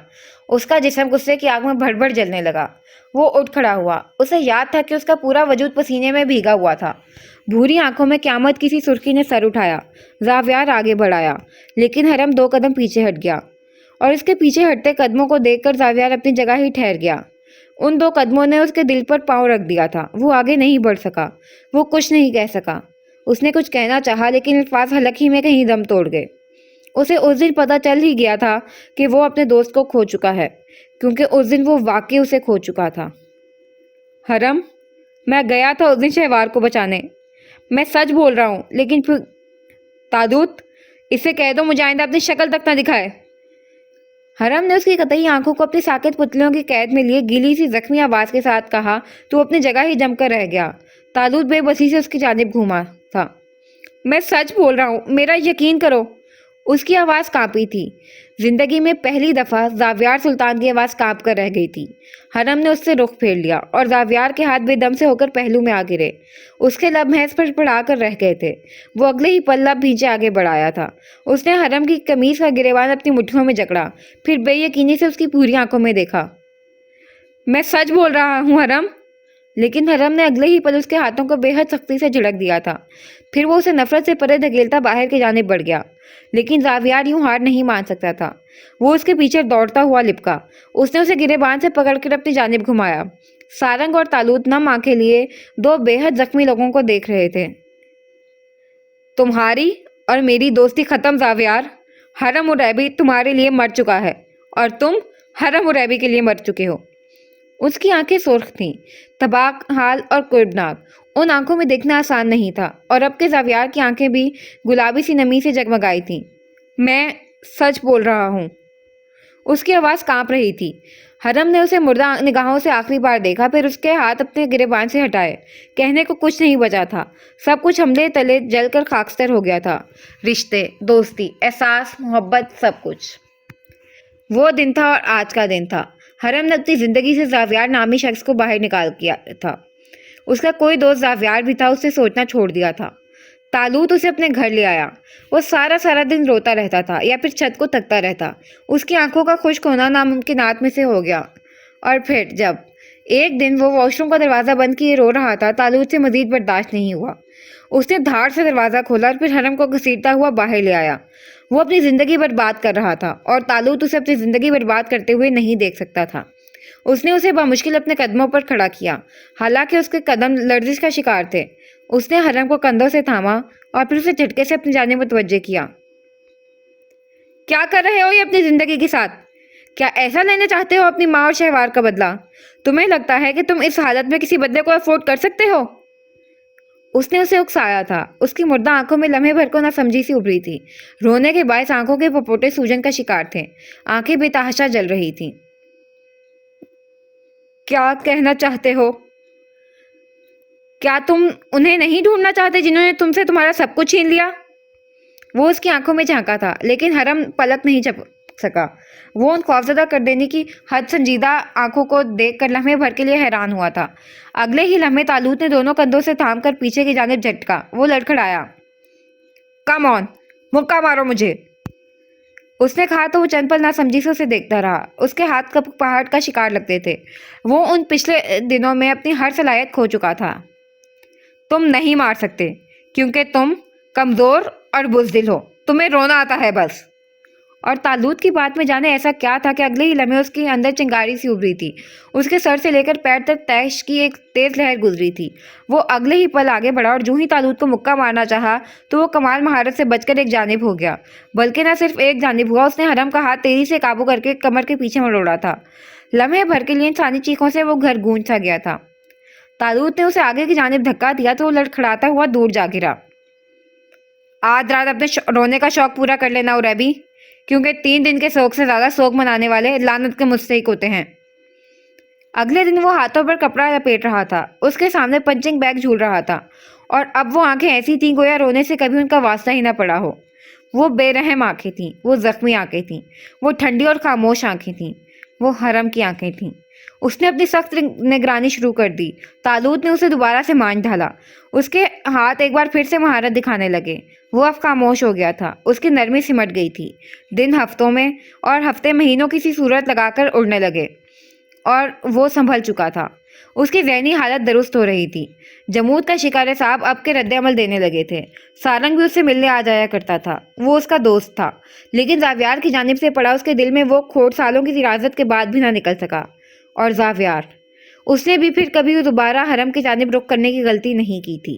اس کا جسم غصے کی آگ میں بھڑ بھڑ جلنے لگا۔ وہ اٹھ کھڑا ہوا۔ اسے یاد تھا کہ اس کا پورا وجود پسینے میں بھیگا ہوا تھا۔ بھوری آنکھوں میں قیامت کی سی سرخی نے سر اٹھایا۔ زاویار آگے بڑھایا، لیکن حرم 2 قدم پیچھے ہٹ گیا، اور اس کے پیچھے ہٹتے قدموں کو دیکھ کر زاویار اپنی جگہ ہی ٹھہر گیا۔ ان 2 قدموں نے اس کے دل پر پاؤں رکھ دیا تھا۔ وہ آگے نہیں بڑھ سکا، وہ کچھ نہیں کہہ سکا۔ اس نے کچھ کہنا چاہا، لیکن الفاظ حلق ہی میں کہیں دم توڑ گئے۔ اسے اس دن پتہ چل ہی گیا تھا کہ وہ اپنے دوست کو کھو چکا ہے، کیونکہ اس دن وہ واقعی اسے کھو چکا تھا۔ حرم، میں گیا تھا اس دن شہوار کو بچانے، میں سچ بول رہا ہوں، لیکن پھر تادوت، اسے کہہ دو مجھے آئندہ اپنی شکل تک نہ دکھائے۔ حرم نے اس کی قطعی آنکھوں کو اپنی ساکت پتلیوں کی قید میں لیے گیلی سی زخمی آواز کے ساتھ کہا، تو اپنی جگہ ہی جم کر رہ گیا۔ تادوت بے بسی سے اس کی جانب گھوما تھا۔ میں سچ بول رہا ہوں، میرا یقین کرو۔ اس کی آواز کانپی تھی۔ زندگی میں پہلی دفعہ زاویار سلطان کی آواز کانپ کر رہ گئی تھی۔ حرم نے اس سے رخ پھیر لیا اور زاویار کے ہاتھ بے دم سے ہو کر پہلو میں آ گرے۔ اس کے لب محض پڑپڑا کر رہ گئے تھے۔ وہ اگلے ہی پل لب بھینچے آگے بڑھایا تھا۔ اس نے حرم کی قمیض کا گریبان اپنی مٹھیوں میں جکڑا، پھر بے یقینی سے اس کی پوری آنکھوں میں دیکھا۔ میں سچ بول رہا ہوں حرم۔ لیکن حرم نے اگلے ہی پل اس کے ہاتھوں کو بے حد سختی سے جھڑک دیا تھا۔ پھر وہ اسے نفرت سے پرے دھکیلتا باہر کی جانب بڑھ گیا۔ لیکن زاویار یوں ہار نہیں مان سکتا تھا۔ وہ اس کے پیچھے دوڑتا ہوا لپکا۔ اس نے اسے گریبان سے پکڑ کر اپنی جانب گھمایا۔ سارنگ اور تالوت نم آنکھیں لیے دو بے حد زخمی لوگوں کو دیکھ رہے تھے۔ تمہاری اور میری دوستی ختم زاویار۔ حرم عریبی تمہارے لیے مر چکا ہے اور تم حرم عریبی کے لیے مر چکے ہو۔ اس کی آنکھیں سرخ تھیں، تباہ حال اور کربناک۔ ان آنکھوں میں دیکھنا آسان نہیں تھا، اور اب کے زاویار کی آنکھیں بھی گلابی سی نمی سے جگمگائی تھیں۔ میں سچ بول رہا ہوں۔ اس کی آواز کانپ رہی تھی۔ حرم نے اسے مردہ نگاہوں سے آخری بار دیکھا، پھر اس کے ہاتھ اپنے گریبان سے ہٹائے۔ کہنے کو کچھ نہیں بچا تھا۔ سب کچھ حملے تلے جل کر خاکستر ہو گیا تھا۔ رشتے، دوستی، احساس، محبت، سب کچھ۔ وہ دن تھا اور آج کا دن تھا۔ حرم نے اپنی زندگی سے زاویار نامی شخص کو باہر نکال کیا تھا۔ اس کا کوئی دوست زاویار بھی تھا، اسے سوچنا چھوڑ دیا تھا۔ تالوت اسے اپنے گھر لے آیا۔ وہ سارا دن روتا رہتا تھا یا پھر چھت کو تکتا رہتا۔ اس کی آنکھوں کا خشک ہونا ناممکنات میں سے ہو گیا۔ اور پھر جب ایک دن وہ واش روم کا دروازہ بند کیے رو رہا تھا، تالوت سے مزید برداشت نہیں ہوا۔ اس نے دھاڑ سے دروازہ کھولا اور پھر حرم کو گھسیٹتا ہوا باہر لے آیا۔ وہ اپنی زندگی برباد کر رہا تھا اور تالوت اسے اپنی زندگی برباد کرتے ہوئے نہیں دیکھ سکتا تھا۔ اس نے اسے بمشکل اپنے قدموں پر کھڑا کیا، حالانکہ اس کے قدم لرزش کا شکار تھے۔ اس نے حرم کو کندھوں سے تھاما اور پھر اسے جھٹکے سے اپنی جانب متوجہ کیا۔ کیا کر رہے ہو یہ اپنی زندگی کے ساتھ؟ کیا ایسا لینا چاہتے ہو اپنی ماں اور شہوار کا بدلہ؟ تمہیں لگتا ہے کہ تم اس حالت میں کسی بدلے کو افورڈ کر سکتے ہو؟ اس نے اسے اکسایا تھا۔ اس کی مردہ آنکھوں میں لمحے بھر کو نہ سمجھی سی ابھری تھی۔ رونے کے باعث آنکھوں کے پپوٹے سوجن کا شکار تھے۔ آنکھیں بے تحاشا جل رہی تھیں۔ کیا کہنا چاہتے ہو؟ کیا تم انہیں نہیں ڈھونڈنا چاہتے جنہوں نے تم سے تمہارا سب کچھ چھین لیا؟ وہ اس کی آنکھوں میں جھانکا تھا، لیکن حرم پلک نہیں جھپک سکا۔ وہ ان خوفزدہ کر دینے کی حد سنجیدہ آنکھوں کو دیکھ کر لمحے بھر کے لیے حیران ہوا تھا۔ اگلے ہی لمحے تالوت نے دونوں کندھوں سے تھام کر پیچھے کی جانب جھٹکا۔ وہ لڑکھڑایا، کم آن، مکہ مارو مجھے۔ اس نے کہا تو وہ چند پل ناسمجھی سے اسے دیکھتا رہا۔ اس کے ہاتھ کپاہٹ کا شکار لگتے تھے۔ وہ ان پچھلے دنوں میں اپنی ہر صلاحیت کھو چکا تھا۔ تم نہیں مار سکتے، کیونکہ تم کمزور اور بزدل ہو، تمہیں رونا آتا ہے بس۔ اور تالوت کی بات میں جانے ایسا کیا تھا کہ اگلے ہی لمحے اس کے اندر چنگاری سی ابھری تھی۔ اس کے سر سے لے کر پیر تک تیش کی ایک تیز لہر گزری تھی۔ وہ اگلے ہی پل آگے بڑھا اور جوں ہی تالوت کو مکہ مارنا چاہا تو وہ کمال مہارت سے بچ کر ایک جانب ہو گیا، بلکہ نہ صرف ایک جانب ہوا، اس نے حرم کا ہاتھ تیزی سے قابو کر کے کمر کے پیچھے مروڑا تھا۔ لمحے بھر کے لیے انسانی چیخوں سے وہ گھر گونج سا گیا تھا۔ تالوت نے اسے آگے کی جانب دھکا دیا تو وہ لڑکھڑاتا ہوا دور جا گرا۔ آج رات اپنے رونے کا شوق پورا کر لینا عریبی، کیونکہ 3 دن کے سوگ سے زیادہ سوگ منانے والے لعنت کے مستحق ہوتے ہیں۔ اگلے دن وہ ہاتھوں پر کپڑا لپیٹ رہا تھا۔ اس کے سامنے پنچنگ بیگ جھول رہا تھا، اور اب وہ آنکھیں ایسی تھیں گویا رونے سے کبھی ان کا واسطہ ہی نہ پڑا ہو۔ وہ بے رحم آنکھیں تھیں، وہ زخمی آنکھیں تھیں، وہ ٹھنڈی اور خاموش آنکھیں تھیں، وہ حرم کی آنکھیں تھیں۔ اس نے اپنی سخت نگرانی شروع کر دی۔ تالوت نے اسے دوبارہ سے مان ڈالا۔ اس کے ہاتھ ایک بار پھر سے مہارت دکھانے لگے۔ وہ اب خاموش ہو گیا تھا۔ اس کی نرمی سمٹ گئی تھی۔ دن ہفتوں میں اور ہفتے مہینوں کی سی صورت لگا کر اڑنے لگے، اور وہ سنبھل چکا تھا۔ اس کی ذہنی حالت درست ہو رہی تھی۔ جمود کا شکار صاحب اب کے رد عمل دینے لگے تھے۔ سارنگ بھی اس سے ملنے آ جایا کرتا تھا۔ وہ اس کا دوست تھا، لیکن زاویار کی جانب سے پڑا اس کے دل میں وہ کھوٹ سالوں کی تراست کے بعد بھی نہ نکل سکا۔ اور زاویار، اس نے بھی پھر کبھی دوبارہ حرم کی جانب رخ کرنے کی غلطی نہیں کی تھی۔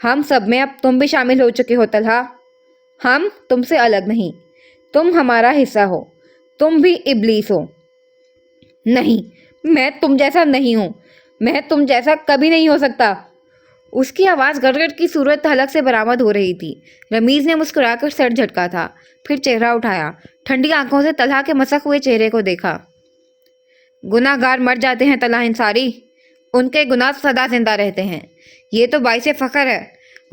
ہم سب میں اب تم بھی شامل ہو چکے ہو طلحہ. ہم تم سے الگ نہیں. تم ہمارا حصہ ہو. تم بھی ابلیس ہو. نہیں، میں تم جیسا نہیں ہوں. میں تم جیسا کبھی نہیں ہو سکتا. اس کی آواز گڑگڑ کی صورت حلق سے برآمد ہو رہی تھی. رمیز نے مسکرا کر سر جھٹکا تھا، پھر چہرہ اٹھایا، ٹھنڈی آنکھوں سے طلحہ کے مسخ ہوئے چہرے کو دیکھا. گناہ گار مر جاتے ہیں طلحہ انصاری، ان کے گناہ سدا زندہ رہتے ہیں. یہ تو باعث فخر ہے.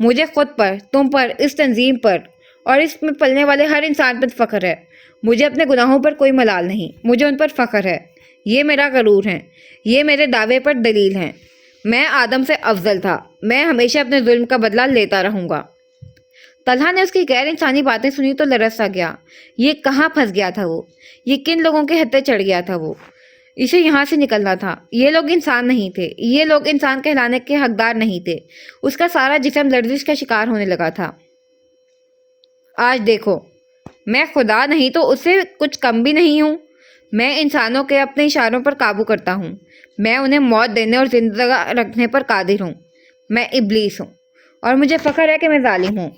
مجھے خود پر، تم پر، اس تنظیم پر اور اس میں پلنے والے ہر انسان پر فخر ہے. مجھے اپنے گناہوں پر کوئی ملال نہیں، مجھے ان پر فخر ہے. یہ میرا غرور ہے، یہ میرے دعوے پر دلیل ہے. میں آدم سے افضل تھا. میں ہمیشہ اپنے ظلم کا بدلہ لیتا رہوں گا. طلحہ نے اس کی غیر انسانی باتیں سنی تو لرز سا گیا. یہ کہاں پھنس گیا تھا وہ؟ یہ کن لوگوں کے ہتھے چڑھ گیا تھا وہ؟ اسے یہاں سے نکلنا تھا. یہ لوگ انسان نہیں تھے. یہ لوگ انسان کہلانے کے حقدار نہیں تھے. اس کا سارا جسم لرزش کا شکار ہونے لگا تھا. آج دیکھو، میں خدا نہیں تو اس سے کچھ کم بھی نہیں ہوں. میں انسانوں کے اپنے اشاروں پر قابو کرتا ہوں. میں انہیں موت دینے اور زندہ رکھنے پر قادر ہوں. میں ابلیس ہوں اور مجھے فخر ہے کہ میں ظالم ہوں.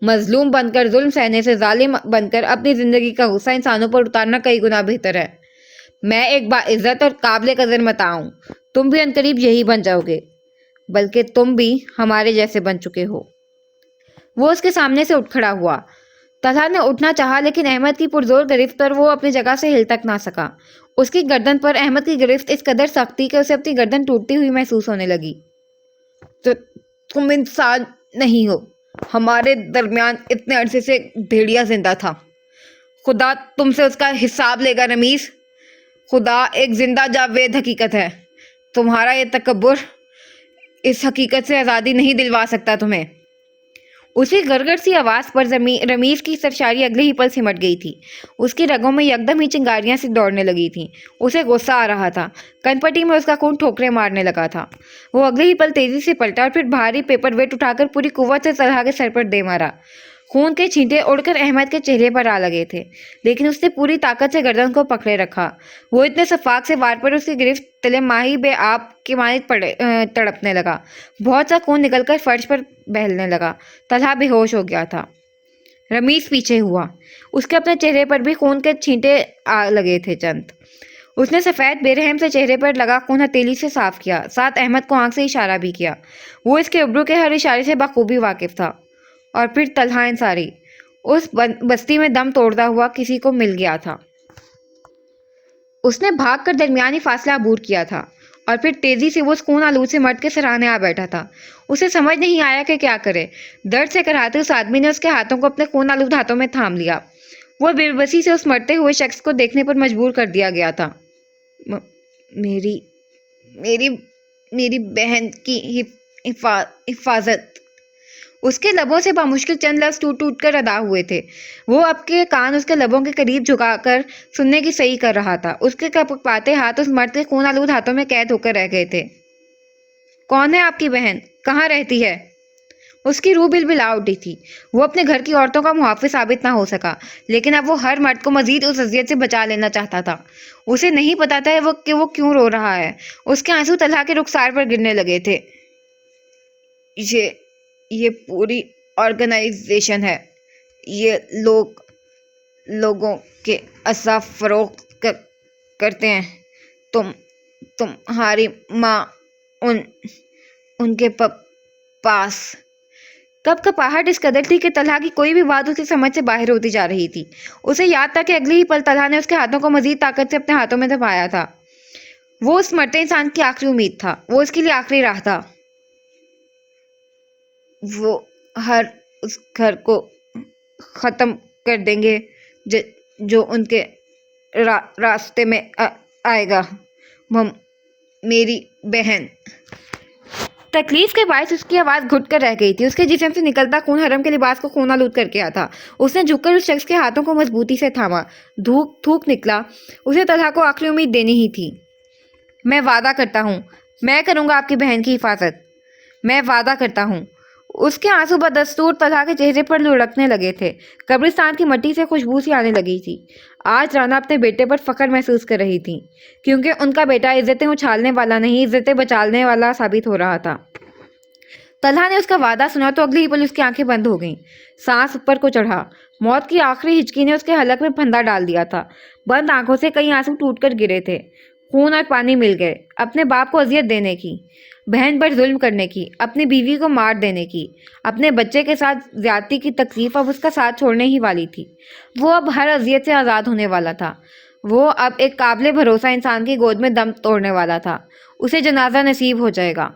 مظلوم بن کر ظلم سہنے سے ظالم بن کر اپنی زندگی کا غصہ انسانوں پر اتارنا کئی گنا بہتر ہے. میں ایک باعزت اور قابل قدر متاع ہوں. تم بھی عنقریب یہی بن جاؤ گے، بلکہ تم بھی ہمارے جیسے بن چکے ہو. وہ اس کے سامنے سے اٹھ کھڑا ہوا. طلحہ نے اٹھنا چاہا لیکن احمد کی پرزور گرفت پر وہ اپنی جگہ سے ہل تک نہ سکا. اس کی گردن پر احمد کی گرفت اس قدر سخت تھی کہ اسے اپنی گردن ٹوٹتی ہوئی محسوس ہونے لگی. تم انسان نہیں ہو. ہمارے درمیان اتنے عرصے سے بھیڑیا زندہ تھا. خدا تم سے اس کا حساب لے گا رمیز. خدا ایک زندہ جاوید حقیقت ہے. تمہارا یہ تکبر اس حقیقت سے آزادی نہیں دلوا سکتا تمہیں. اسی گرگڑ سی آواز پر رمیز کی سرشاری اگلے ہی پل سمٹ گئی تھی. اس کی رگوں میں یکدم ہی چنگاریاں سی دوڑنے لگی تھیں. اسے غصہ آ رہا تھا. کن پٹی میں اس کا خون ٹھوکریں مارنے لگا تھا. وہ اگلے ہی پل تیزی سے پلٹا اور پھر بھاری پیپر ویٹ اٹھا کر پوری قوت سے طلحہ کے سر پر دے مارا. خون کے چھینٹے اڑ کر احمد کے چہرے پر آ لگے تھے، لیکن اس نے پوری طاقت سے گردن کو پکڑے رکھا. وہ اتنے شفاق سے وار پر اس کی گرفت تلے ماہی بے آب کی مانند تڑپنے لگا. بہت سا خون نکل کر فرش پر بہلنے لگا. طلحہ بے ہوش ہو گیا تھا. رمیز پیچھے ہوا. اس کے اپنے چہرے پر بھی خون کے چھینٹے آ لگے تھے. چند اس نے سفید بے رحم سے چہرے پر لگا خون ہتھیلی سے صاف کیا، ساتھ احمد کو آنکھ سے اشارہ بھی کیا. وہ اس کے ابرو کے ہر اشارے سے بخوبی واقف تھا. اور پھر طلحہ انصاری اس بستی میں دم توڑتا ہوا کسی کو مل گیا تھا. اس نے بھاگ کر درمیانی فاصلہ عبور کیا تھا اور پھر تیزی سے وہ اس خون آلود سے مرد کے سرانے آ بیٹھا تھا. اسے سمجھ نہیں آیا کہ کیا کرے. درد سے کراہتے اس آدمی نے اس کے ہاتھوں کو اپنے خون آلود ہاتھوں میں تھام لیا. وہ بے بسی سے اس مرتے ہوئے شخص کو دیکھنے پر مجبور کر دیا گیا تھا. میری میری میری بہن کی حفاظت. اس کے لبوں سے بامشکل چند لفظ ٹوٹ ٹوٹ کر ادا ہوئے تھے. وہ اب کے کان اس کے لبوں کے قریب جھکا کر سننے کی صحیح کر رہا تھا. اس کے کپکپاتے ہاتھ اس مرد کے خون آلود ہاتھوں میں قید ہو کر رہ گئے تھے. کون ہے آپ کی بہن؟ کہاں رہتی ہے؟ اس کی روح بلبلا اٹھی تھی. وہ اپنے گھر کی عورتوں کا محافظ ثابت نہ ہو سکا، لیکن اب وہ ہر مرد کو مزید اس اذیت سے بچا لینا چاہتا تھا. اسے نہیں پتا تھا کہ وہ کیوں رو رہا ہے. اس کے آنسو طلحہ کے رخسار پر گرنے لگے تھے. یہ پوری آرگنائزیشن ہے. یہ لوگوں کے اعصاب فروخت کرتے ہیں. تمہاری ماں ان کے پاس. کب کپاہٹ اس قدر تھی کہ طلحہ کی کوئی بھی بات اس کی سمجھ سے باہر ہوتی جا رہی تھی. اسے یاد تھا کہ اگلی ہی پل طلحہ نے اس کے ہاتھوں کو مزید طاقت سے اپنے ہاتھوں میں دبایا تھا. وہ اس مرتے انسان کی آخری امید تھا. وہ اس کے لیے آخری راہ تھا. وہ ہر اس گھر کو ختم کر دیں گے جو ان کے راستے میں آئے گا. میری بہن. تکلیف کے باعث اس کی آواز گھٹ کر رہ گئی تھی. اس کے جسم سے نکلتا خون حرم کے لباس کو خون آلود کر گیا تھا. اس نے جھک کر اس شخص کے ہاتھوں کو مضبوطی سے تھاما. تھوک نکلا. اسے طلحہ کو آخری امید دینی ہی تھی. میں وعدہ کرتا ہوں، میں کروں گا آپ کی بہن کی حفاظت. میں وعدہ کرتا ہوں. اس کے آنسو بدستور طلحہ کے چہرے پر لڑکنے لگے تھے. قبرستان کی مٹی سے خوشبو سی آنے لگی تھی. آج رانا اپنے بیٹے پر فخر محسوس کر رہی تھی، کیونکہ ان کا بیٹا عزتیں اچھالنے والا نہیں، عزتیں بچالنے والا ثابت ہو رہا تھا. طلحہ نے اس کا وعدہ سنا تو اگلی ہی پل اس کی آنکھیں بند ہو گئیں، سانس اوپر کو چڑھا۔ موت کی آخری ہچکی نے اس کے حلق میں پھندا ڈال دیا تھا۔ بند آنکھوں سے کئی آنسو ٹوٹ کر گرے تھے، خون اور پانی مل گئے۔ اپنے باپ کو اذیت دینے کی، بہن پر ظلم کرنے کی، اپنی بیوی کو مار دینے کی، اپنے بچے کے ساتھ زیادتی کی تکلیف اب اس کا ساتھ چھوڑنے ہی والی تھی۔ وہ اب ہر اذیت سے آزاد ہونے والا تھا۔ وہ اب ایک قابل بھروسہ انسان کی گود میں دم توڑنے والا تھا۔ اسے جنازہ نصیب ہو جائے گا۔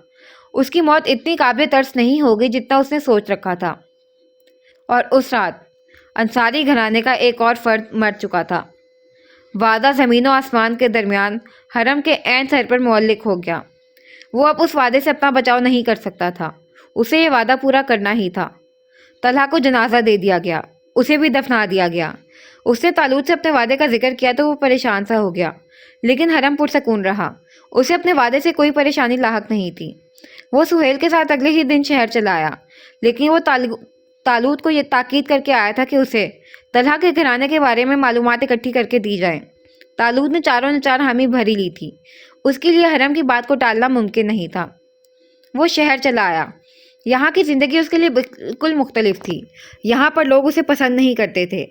اس کی موت اتنی قابل ترس نہیں ہوگی جتنا اس نے سوچ رکھا تھا۔ اور اس رات انصاری گھرانے کا ایک اور فرد مر چکا تھا۔ وعدہ زمین و آسمان کے درمیان حرم کے عین سر پر معلق ہو گیا۔ وہ اب اس وعدے سے اپنا بچاؤ نہیں کر سکتا تھا۔ اسے یہ وعدہ پورا کرنا ہی تھا۔ طلحہ کو جنازہ دے دیا گیا، اسے بھی دفنا دیا گیا۔ اس نے طالوت سے اپنے وعدے کا ذکر کیا تو وہ پریشان سا ہو گیا، لیکن حرم پرسکون رہا۔ اسے اپنے وعدے سے کوئی پریشانی لاحق نہیں تھی۔ وہ سہیل کے ساتھ اگلے ہی دن شہر چلا آیا، لیکن وہ طالوت کو یہ تاکید کر کے آیا تھا کہ اسے طلحہ کے گھرانے کے بارے میں معلومات اکٹھی کر کے دی جائیں۔ طالوت نے چاروں نے چار حامی بھری لی تھی۔ اس کے لیے حرم کی بات کو ٹالنا ممکن نہیں تھا۔ وہ شہر چلا آیا۔ یہاں کی زندگی اس کے لیے بالکل مختلف تھی۔ یہاں پر لوگ اسے پسند نہیں کرتے تھے،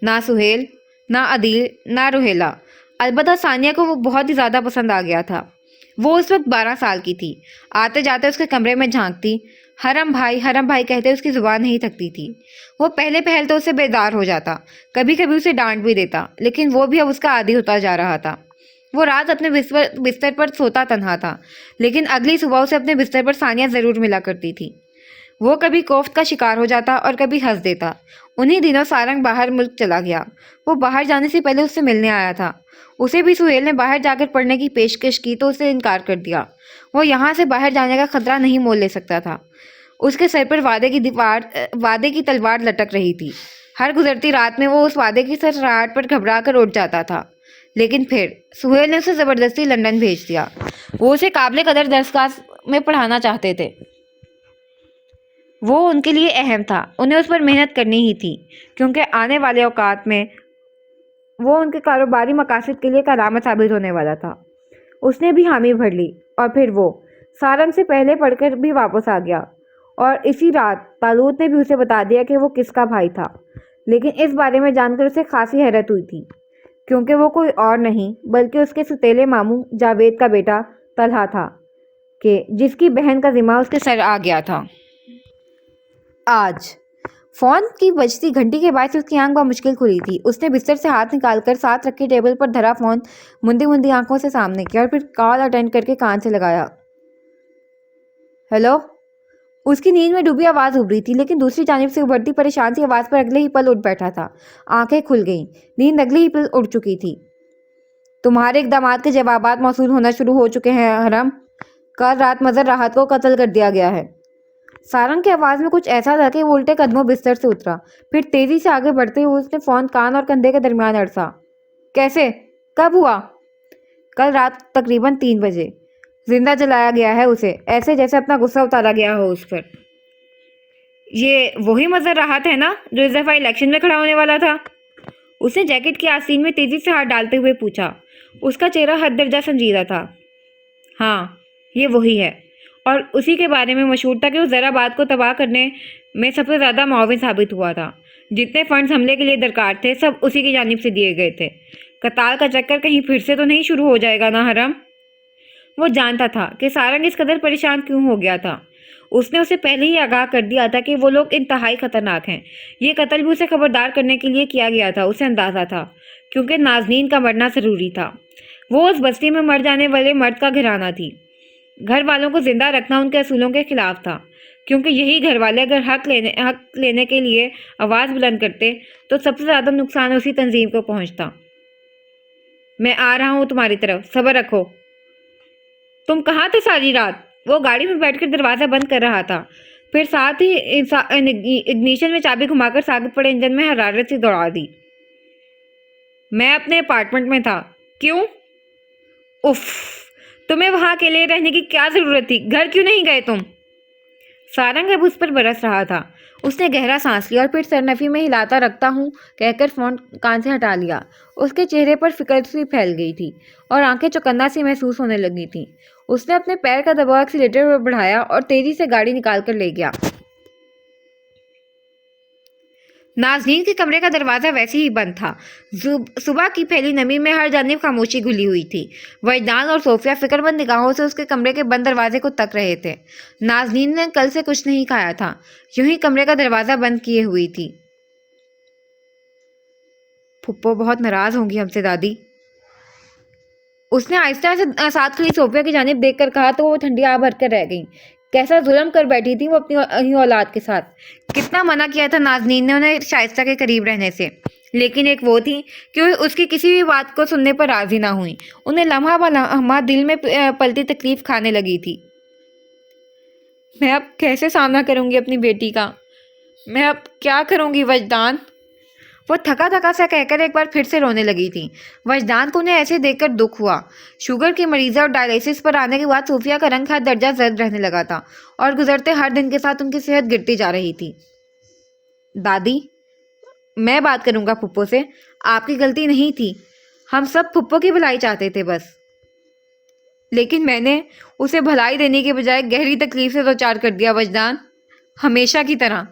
نہ سہیل، نہ عدیل، نہ روحیلہ۔ البتہ ثانیہ کو وہ بہت ہی زیادہ پسند آ گیا تھا۔ وہ اس وقت 12 سال کی تھی۔ آتے جاتے اس کے کمرے میں جھانکتی، حرم بھائی کہتے اس کی زبان نہیں تھکتی تھی۔ وہ پہلے پہل تو اسے بیدار ہو جاتا، کبھی کبھی اسے ڈانٹ بھی دیتا، لیکن وہ بھی اب اس کا عادی ہوتا جا رہا تھا۔ وہ رات اپنے بستر پر سوتا تنہا تھا، لیکن اگلی صبح اسے اپنے بستر پر ثانیہ ضرور ملا کرتی تھی۔ وہ کبھی کوفت کا شکار ہو جاتا اور کبھی ہنس دیتا۔ انہی دنوں سارنگ باہر ملک چلا گیا۔ وہ باہر جانے سے پہلے اس سے ملنے آیا تھا۔ اسے بھی سہیل نے باہر جا کر پڑھنے کی پیشکش کی تو اسے انکار کر دیا۔ وہ یہاں سے باہر جانے کا خطرہ نہیں مول لے سکتا تھا۔ اس کے سر پر وعدے کی تلوار لٹک رہی تھی۔ ہر گزرتی رات میں وہ اس وعدے کی سرسراہٹ پر گھبرا کر اٹھ جاتا تھا، لیکن پھر سہیل نے اسے زبردستی لندن بھیج دیا۔ وہ اسے قابل قدر درسگاہ میں پڑھانا چاہتے تھے۔ وہ ان کے لیے اہم تھا، انہیں اس پر محنت کرنی ہی تھی، کیونکہ آنے والے اوقات میں وہ ان کے کاروباری مقاصد کے لیے ایک علامت ثابت ہونے والا تھا۔ اس نے بھی حامی بھر لی، اور پھر وہ سارنگ سے پہلے پڑھ کر بھی واپس آ گیا، اور اسی رات طالوت نے بھی اسے بتا دیا کہ وہ کس کا بھائی تھا۔ لیکن اس بارے میں جان کر اسے خاصی حیرت ہوئی تھی، کیونکہ وہ کوئی اور نہیں بلکہ اس کے ستیلے ماموں جاوید کا بیٹا طلحہ تھا، کہ جس کی بہن کا ذمہ اس کے سر آ گیا تھا۔ آج فون کی بجتی گھنٹی کے بعد سے اس کی آنکھ بمشکل کھلی تھی۔ اس نے بستر سے ہاتھ نکال کر ساتھ رکھے ٹیبل پر دھرا فون مندی آنکھوں سے سامنے کیا اور پھر کال اٹینڈ کر کے کان سے لگایا۔ ہیلو۔ اس کی نیند میں ڈوبی آواز ابھری تھی، لیکن دوسری جانب سے ابھرتی پریشان سی آواز پر اگلے ہی پل اٹھ بیٹھا تھا۔ آنکھیں کھل گئیں، نیند اگلے ہی پل اڑ چکی تھی۔ تمہارے اقدامات کے جوابات موصول ہونا شروع ہو چکے ہیں حرم۔ کل رات مظہر راحت کو قتل کر دیا گیا ہے۔ سارنگ کی آواز میں کچھ ایسا تھا کہ وہ الٹے قدموں بستر سے اترا، پھر تیزی سے آگے بڑھتے ہوئے اس نے فون کان اور کندھے کے درمیان اڑسا۔ کیسے؟ کب ہوا؟ کل رات تقریباً 3 بجے۔ زندہ جلایا گیا ہے اسے، ایسے جیسے اپنا غصہ اتارا گیا ہو اس پر۔ یہ وہی مظہر راحت ہے نا جو اس دفعہ الیکشن میں کھڑا ہونے والا تھا؟ اس نے جیکٹ کی آستین میں تیزی سے ہاتھ ڈالتے ہوئے پوچھا۔ اس کا چہرہ حد درجہ سنجیدہ تھا۔ ہاں، یہ وہی ہے، اور اسی کے بارے میں مشہور تھا کہ وہ ذرا بات کو تباہ کرنے میں سب سے زیادہ معاون ثابت ہوا تھا۔ جتنے فنڈز حملے کے لیے درکار تھے سب اسی کی جانب سے دیے گئے تھے۔ قتال کا چکر کہیں پھر سے تو نہیں شروع ہو جائے گا نا حرم؟ وہ جانتا تھا کہ سارنگ اس قدر پریشان کیوں ہو گیا تھا۔ اس نے اسے پہلے ہی آگاہ کر دیا تھا کہ وہ لوگ انتہائی خطرناک ہیں۔ یہ قتل بھی اسے خبردار کرنے کے لیے کیا گیا تھا، اسے اندازہ تھا، کیونکہ نازنین کا مرنا ضروری تھا۔ وہ اس بستی میں مر جانے والے مرد کا گھرانہ تھی۔ گھر والوں کو زندہ رکھنا ان کے اصولوں کے خلاف تھا، کیونکہ یہی گھر والے اگر حق لینے کے لیے آواز بلند کرتے تو سب سے زیادہ نقصان اسی تنظیم کو پہنچتا۔ میں آ رہا ہوں تمہاری طرف، صبر رکھو۔ تم کہاں تھے ساری رات؟ وہ گاڑی میں بیٹھ کر دروازہ بند کر رہا تھا، پھر ساتھ ہی اگنیشن میں چابی گھما کر ساکت پڑے انجن میں حرارت سے دوڑا دی۔ میں اپنے اپارٹمنٹ میں تھا۔ کیوں؟ اف، تمہیں وہاں اکیلے رہنے کی کیا ضرورت تھی؟ گھر کیوں نہیں گئے تم؟ سارنگ اب اس پر برس رہا تھا۔ اس نے گہرا سانس لیا اور پھر سرنفی میں ہلاتا رکھتا ہوں کہہ کر فون کان سے ہٹا لیا۔ اس کے چہرے پر فکر سی پھیل گئی تھی اور آنکھیں چوکنا سی محسوس ہونے لگی تھیں۔ اس نے اپنے پیر کا دباؤ ایکسیلیٹر پر بڑھایا اور تیزی سے گاڑی نکال کر لے گیا۔ نازنین کے کمرے کا دروازہ ویسے ہی بند تھا۔ صبح کی پہلی نمی میں ہر جانب خاموشی گھلی ہوئی تھی۔ وجدان اور صوفیہ فکر مند نگاہوں سے اس کے کمرے کے بند دروازے کو تک رہے تھے۔ نازنین نے کل سے کچھ نہیں کھایا تھا، یوں ہی کمرے کا دروازہ بند کیے ہوئی تھی۔ پھپھو بہت ناراض ہوں گی ہم سے دادی، اس نے آہستہ سے ساتھ کھڑی صوفیہ کی جانب دیکھ کر کہا تو وہ ٹھنڈی آہ بھر کر رہ گئیں۔ کیسا ظلم کر بیٹھی تھی وہ اپنی اولاد کے ساتھ۔ کتنا منع کیا تھا نازنین نے انہیں شائستہ کے قریب رہنے سے، لیکن ایک وہ تھی کہ اس کی کسی بھی بات کو سننے پر راضی نہ ہوئی۔ انہیں لمحہ بلمحہ دل میں پلتی تکلیف کھانے لگی تھی۔ میں اب کیسے سامنا کروں گی اپنی بیٹی کا؟ میں اب کیا کروں گی وجدان؟ وہ تھکا تھکا سا کہہ کر ایک بار پھر سے رونے لگی تھی۔ وجدان کو انہیں ایسے دیکھ کر دکھ ہوا۔ شوگر کی مریضہ اور ڈائلیسس پر آنے کے بعد صوفیہ کا رنگ ہر درجہ زرد رہنے لگا تھا اور گزرتے ہر دن کے ساتھ ان کی صحت گرتی جا رہی تھی۔ دادی، میں بات کروں گا پھپھو سے، آپ کی غلطی نہیں تھی، ہم سب پھپھو کی بھلائی چاہتے تھے بس، لیکن میں نے اسے بھلائی دینے کے بجائے گہری تکلیف سے دوچار کر دیا وجدان، ہمیشہ کی طرح۔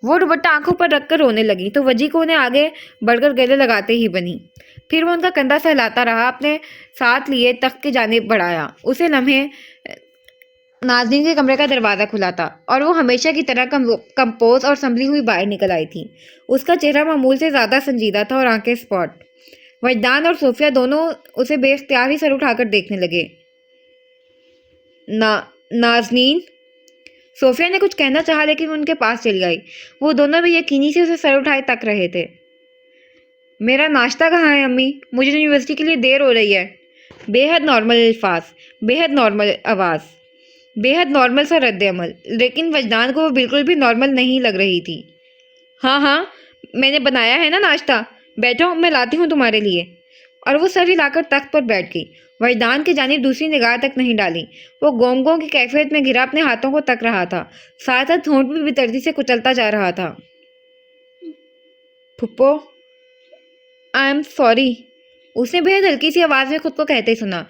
وہ دوپٹہ آنکھوں پر رکھ کر رونے لگی تو وجی کو انہیں آگے بڑھ کر گلے لگاتے ہی بنی۔ پھر وہ ان کا کندھا سہلاتا رہا، اپنے ساتھ لیے تخت کی جانب بڑھایا۔ اسے لمحے نازنین کے کمرے کا دروازہ کھلا تھا اور وہ ہمیشہ کی طرح کمپوز اور سنبھلی ہوئی باہر نکل آئی تھی۔ اس کا چہرہ معمول سے زیادہ سنجیدہ تھا اور آنکھیں اسپاٹ۔ وجدان اور صوفیہ دونوں اسے بے اختیار ہی سر اٹھا کر دیکھنے لگے۔ نازنین، صوفیہ نے کچھ کہنا چاہا لیکن وہ ان کے پاس چلی آئی۔ وہ دونوں بھی یقینی سے اسے سر اٹھائے تک رہے تھے۔ میرا ناشتہ کہاں ہے امی؟ مجھے یونیورسٹی کے لیے دیر ہو رہی ہے۔ بے حد نارمل الفاظ، بے حد نارمل آواز، بے حد نارمل سا رد عمل، لیکن وجدان کو وہ بالکل بھی نارمل نہیں لگ رہی تھی۔ ہاں ہاں، میں نے بنایا ہے نا ناشتہ، بیٹھو میں لاتی ہوں تمہارے لیے۔ اور وہ سر ہلا کر تخت پر بیٹھ گئی۔ وجدان کی جانب دوسری نگاہ تک نہیں ڈالی۔ وہ گونگوں کی کیفیت میں گھرا اپنے ہاتھوں کو تک رہا تھا، ساتھ ساتھ ہونٹ بھی بےدردی سے کچلتا جا رہا تھا۔ پھپھو، آئی ایم سوری، اس نے بے حد ہلکی سی آواز میں خود کو کہتے سنا۔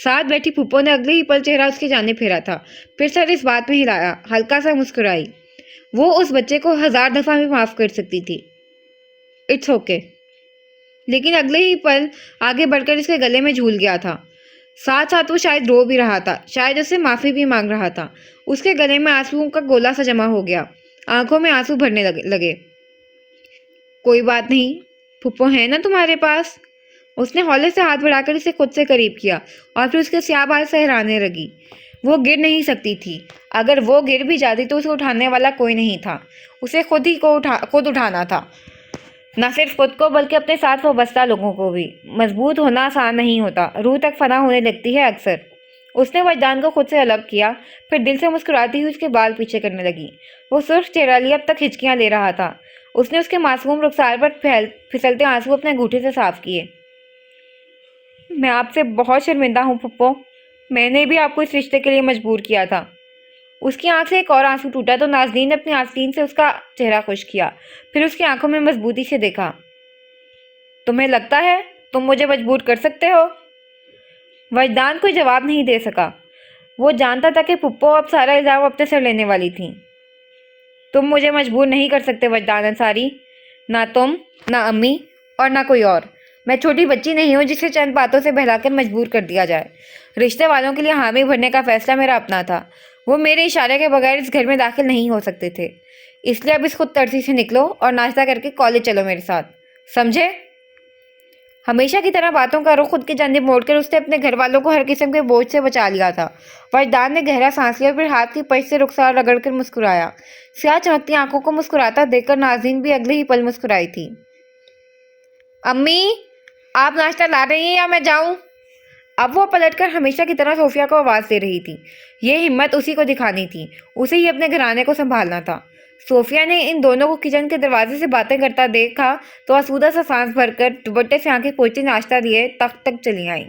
ساتھ بیٹھی پھپھو نے اگلے ہی پل چہرہ اس کی جانب پھیرا تھا، پھر سر اس بات میں ہلایا، ہلکا سا مسکرائی۔ وہ اس بچے کو 1000 دفعہ بھی معاف کر سکتی تھی۔ It's okay. لیکن اگلے ہی پل آگے بڑھ کر اس کے گلے میں جھول گیا تھا۔ ساتھ ساتھ وہ شاید رو بھی رہا تھا، شاید اس سے معافی بھی مانگ رہا تھا۔ اس کے گلے میں آنسوؤں کا گولا سا جمع ہو گیا، آنکھوں میں آنسو بھرنے لگے۔ کوئی بات نہیں، پھپھو ہے نا تمہارے پاس؟ اس نے ہولے سے ہاتھ بڑھا کر اسے خود سے قریب کیا اور پھر اس کے سیاہ بال سہرانے لگی۔ وہ گر نہیں سکتی تھی، اگر وہ گر بھی جاتی تو اسے اٹھانے والا کوئی نہیں تھا، اسے خود اٹھانا تھا، نہ صرف خود کو بلکہ اپنے ساتھ وابستہ لوگوں کو بھی۔ مضبوط ہونا آسان نہیں ہوتا، روح تک فنا ہونے لگتی ہے اکثر۔ اس نے وجدان کو خود سے الگ کیا، پھر دل سے مسکراتی ہوئی اس کے بال پیچھے کرنے لگی۔ وہ سرخ چہرہ لیے اب تک ہچکیاں لے رہا تھا۔ اس نے اس کے معصوم رخسار پر پھسلتے آنسو اپنے انگوٹھے سے صاف کیے۔ میں آپ سے بہت شرمندہ ہوں پھپھو، میں نے بھی آپ کو اس رشتے کے لیے مجبور کیا تھا۔ اس کی آنکھ سے ایک اور آنسو ٹوٹا تو نازنین نے اپنی آستین سے اس کا چہرہ خشک کیا، پھر اس کی آنکھوں میں مضبوطی سے دیکھا۔ تمہیں لگتا ہے تم مجھے مجبور کر سکتے ہو؟ وجدان کوئی جواب نہیں دے سکا۔ وہ جانتا تھا کہ پھپھو اب سارا الزام اپنے سر لینے والی تھیں۔ تم مجھے مجبور نہیں کر سکتے وجدان انصاری، نہ تم، نہ امی اور نہ کوئی اور۔ میں چھوٹی بچی نہیں ہوں جسے چند باتوں سے بہلا کر مجبور کر دیا جائے۔ رشتے والوں کے لیے حامی بھرنے کا فیصلہ میرا اپنا تھا، وہ میرے اشارے کے بغیر اس گھر میں داخل نہیں ہو سکتے تھے، اس لیے اب اس خود ترسی سے نکلو اور ناشتہ کر کے کالج چلو میرے ساتھ، سمجھے؟ ہمیشہ کی طرح باتوں کا رخ خود کی جانب موڑ کر اس نے اپنے گھر والوں کو ہر قسم کے بوجھ سے بچا لیا تھا۔ وجدان نے گہرا سانس لیا، پھر ہاتھ کی پشت سے رخسار رگڑ کر مسکرایا۔ سیاہ چمکتی آنکھوں کو مسکراتا دیکھ کر نازنین بھی اگلے ہی پل مسکرائی تھی۔ امی، آپ ناشتہ لا رہی ہیں یا میں جاؤں؟ اب وہ پلٹ کر ہمیشہ کی طرح صوفیہ کو آواز دے رہی تھی۔ یہ ہمت اسی کو دکھانی تھی، اسے ہی اپنے گھرانے کو سنبھالنا تھا۔ صوفیہ نے ان دونوں کو کچن کے دروازے سے باتیں کرتا دیکھا تو آسودہ سا سانس بھر کر دوپٹے سے آنکھیں پوچھتے ناشتہ لیے تخت تک چلی آئیں۔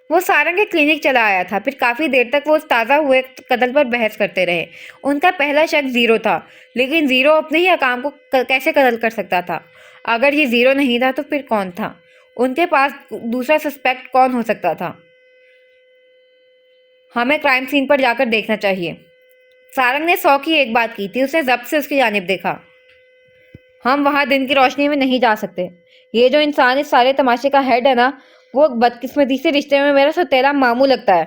وہ سارنگ کے کلینک چلا آیا تھا، پھر کافی دیر تک وہ اس تازہ ہوئے قتل پر بحث کرتے رہے۔ ان کا پہلا شک زیرو تھا، لیکن زیرو اپنے ہی حکام کو کیسے قتل کر سکتا تھا؟ اگر یہ زیرو نہیں تھا تو پھر کون تھا؟ ان کے پاس دوسرا سسپیکٹ کون ہو سکتا تھا؟ ہمیں کرائم سین پر جا کر دیکھنا چاہیے۔ سارنگ نے 100 کی ایک بات کی تھی۔ اس نے ضبط سے اس کی جانب دیکھا۔ ہم وہاں دن کی روشنی میں نہیں جا سکتے۔ یہ جو انسان اس سارے تماشے کا ہیڈ ہے نا، وہ بدقسمتی سے رشتے میں میرا سوتیلا ماموں لگتا ہے۔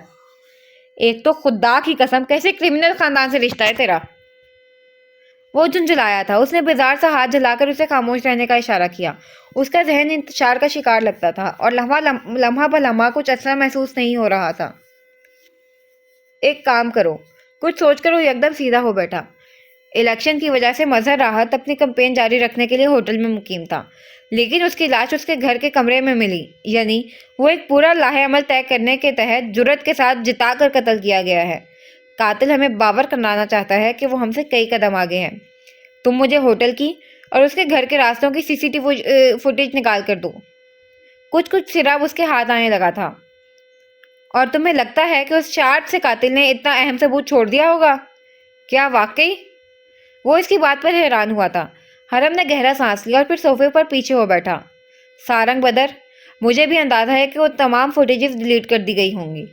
ایک تو خدا کی قسم، کیسے کرمنل خاندان سے رشتہ ہے تیرا؟ وہ جھنجھلایا تھا۔ اس نے بیزار سا ہاتھ جلا کر اسے خاموش رہنے کا اشارہ کیا۔ اس کا ذہن انتشار کا شکار لگتا تھا اور لمحہ بلمحہ کچھ ایسا محسوس نہیں ہو رہا تھا۔ ایک کام کرو، کچھ سوچ کر وہ یکدم سیدھا ہو بیٹھا۔ الیکشن کی وجہ سے مظہر راحت اپنی کمپین جاری رکھنے کے لیے ہوٹل میں مقیم تھا، لیکن اس کی لاش اس کے گھر کے کمرے میں ملی۔ یعنی وہ ایک پورا لاہے عمل طے کرنے کے تحت جرات کے ساتھ جتا کر قتل کیا گیا ہے۔ قاتل ہمیں باور کرانا چاہتا ہے کہ وہ ہم سے کئی قدم آگے ہیں۔ تم مجھے ہوٹل کی اور اس کے گھر کے راستوں کی CCTV فوٹیج نکال کر دو۔ کچھ سراب اس کے ہاتھ آنے لگا تھا۔ اور تمہیں لگتا ہے کہ اس شارپ سے قاتل نے اتنا اہم ثبوت چھوڑ دیا ہوگا؟ کیا واقعی؟ وہ اس کی بات پر حیران ہوا تھا۔ حرم نے گہرا سانس لیا اور پھر صوفے پر پیچھے ہو بیٹھا۔ سارنگ بدر، مجھے بھی اندازہ ہے کہ وہ تمام فوٹیجز ڈیلیٹ کر دی گئی ہوں گی۔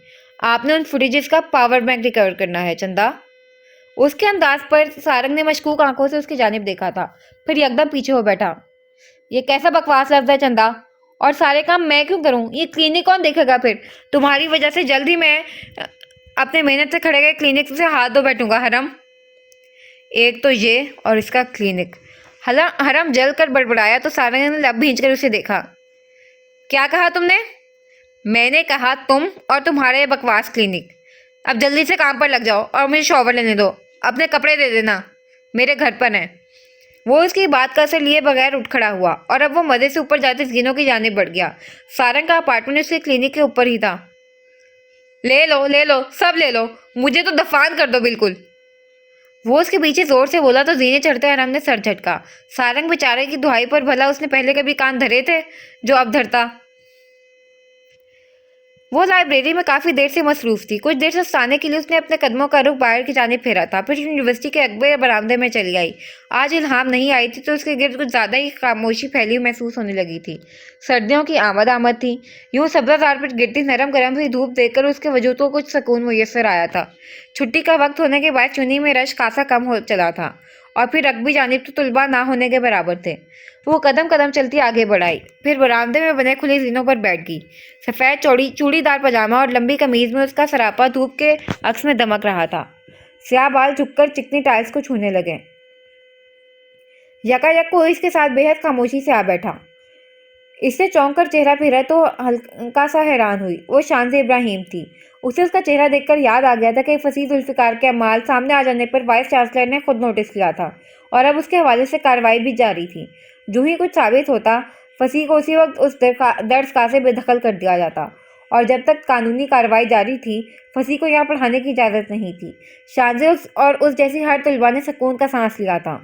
آپ نے ان فوٹیجز کا پاور بینک ریکور کرنا ہے چندا۔ اس کے انداز پر سارنگ نے مشکوک آنکھوں سے اس کی جانب دیکھا تھا، پھر یکدم پیچھے ہو بیٹھا۔ یہ کیسا بکواس لفظ ہے چندا؟ اور سارے کام میں کیوں کروں؟ یہ کلینک کون دیکھے گا پھر؟ تمہاری وجہ سے جلد ہی میں اپنے محنت سے کھڑے گئے کلینک سے ہاتھ دھو بیٹھوں گا۔ حرم، ایک تو یہ اور اس کا کلینک۔ حرم جل کر بڑبڑایا تو سارنگ نے لب بھینچ کر اسے دیکھا۔ کیا کہا تم نے؟ میں نے کہا تم اور تمہارے بکواس کلینک۔ اب جلدی سے کام پر لگ جاؤ اور مجھے شاور لینے دو۔ اپنے کپڑے دے دینا، میرے گھر پر ہیں۔ وہ اس کی بات کا اثر لیے بغیر اٹھ کھڑا ہوا اور اب وہ مزے سے اوپر جاتے زینوں کی جانب بڑھ گیا۔ سارنگ کا اپارٹمنٹ اس کے کلینک کے اوپر ہی تھا۔ لے لو سب لے لو، مجھے تو دفان کر دو بالکل۔ وہ اس کے پیچھے زور سے بولا تو زینے چڑھتے حرم نے سر جھٹکا۔ سارنگ بیچارے کی دہائی پر بھلا اس نے پہلے کبھی کان دھرے تھے جو اب دھرتا؟ وہ لائبریری میں کافی دیر سے مصروف تھی۔ کچھ دیر سستانے کے لیے اس نے اپنے قدموں کا رخ باہر کی جانب پھیرا تھا، پھر یونیورسٹی کے اکبر برآمدے میں چلی آئی۔ آج الہام نہیں آئی تھی تو اس کے گرد کچھ زیادہ ہی خاموشی پھیلی ہوئی محسوس ہونے لگی تھی۔ سردیوں کی آمد تھی۔ یوں سبزہ زار پر گرتی نرم گرم سی دھوپ دیکھ کر اس کے وجود کو کچھ سکون میسر آیا تھا۔ چھٹی کا وقت ہونے کے بعد چنی میں رش خاصا کم ہو چلا تھا اور پھر رقبی جانب تو طلباء نہ ہونے کے برابر تھے۔ وہ قدم قدم چلتی آگے بڑھائی، پھر برآمدے میں بنے کھلے زینوں پر بیٹھ گئی۔ سفید چوڑی دار پاجامہ اور لمبی قمیض میں اس کا سراپا دھوپ کے عکس میں دمک رہا تھا۔ سیاہ بال جھک کر چکنی ٹائلز کو چھونے لگے۔ یکایک وہ اس کے ساتھ بے حد خاموشی سے آ بیٹھا۔ اس نے چونک کر چہرہ پھیرا تو ہلکا سا حیران ہوئی۔ وہ شانزِ ابراہیم تھی۔ اسے اس کا چہرہ دیکھ کر یاد آ گیا تھا کہ فصیح ذوالفقار کے اعمال سامنے آ جانے پر وائس چانسلر نے خود نوٹس کیا تھا اور اب اس کے حوالے سے کارروائی بھی جاری تھی۔ جو ہی کچھ ثابت ہوتا، فصیح کو اسی وقت اس درس گاہ سے بے دخل کر دیا جاتا، اور جب تک قانونی کارروائی جاری تھی فصیح کو یہاں پڑھانے کی اجازت نہیں تھی۔ شانزے اور اس جیسی ہر طلبہ نے سکون کا سانس لیا تھا۔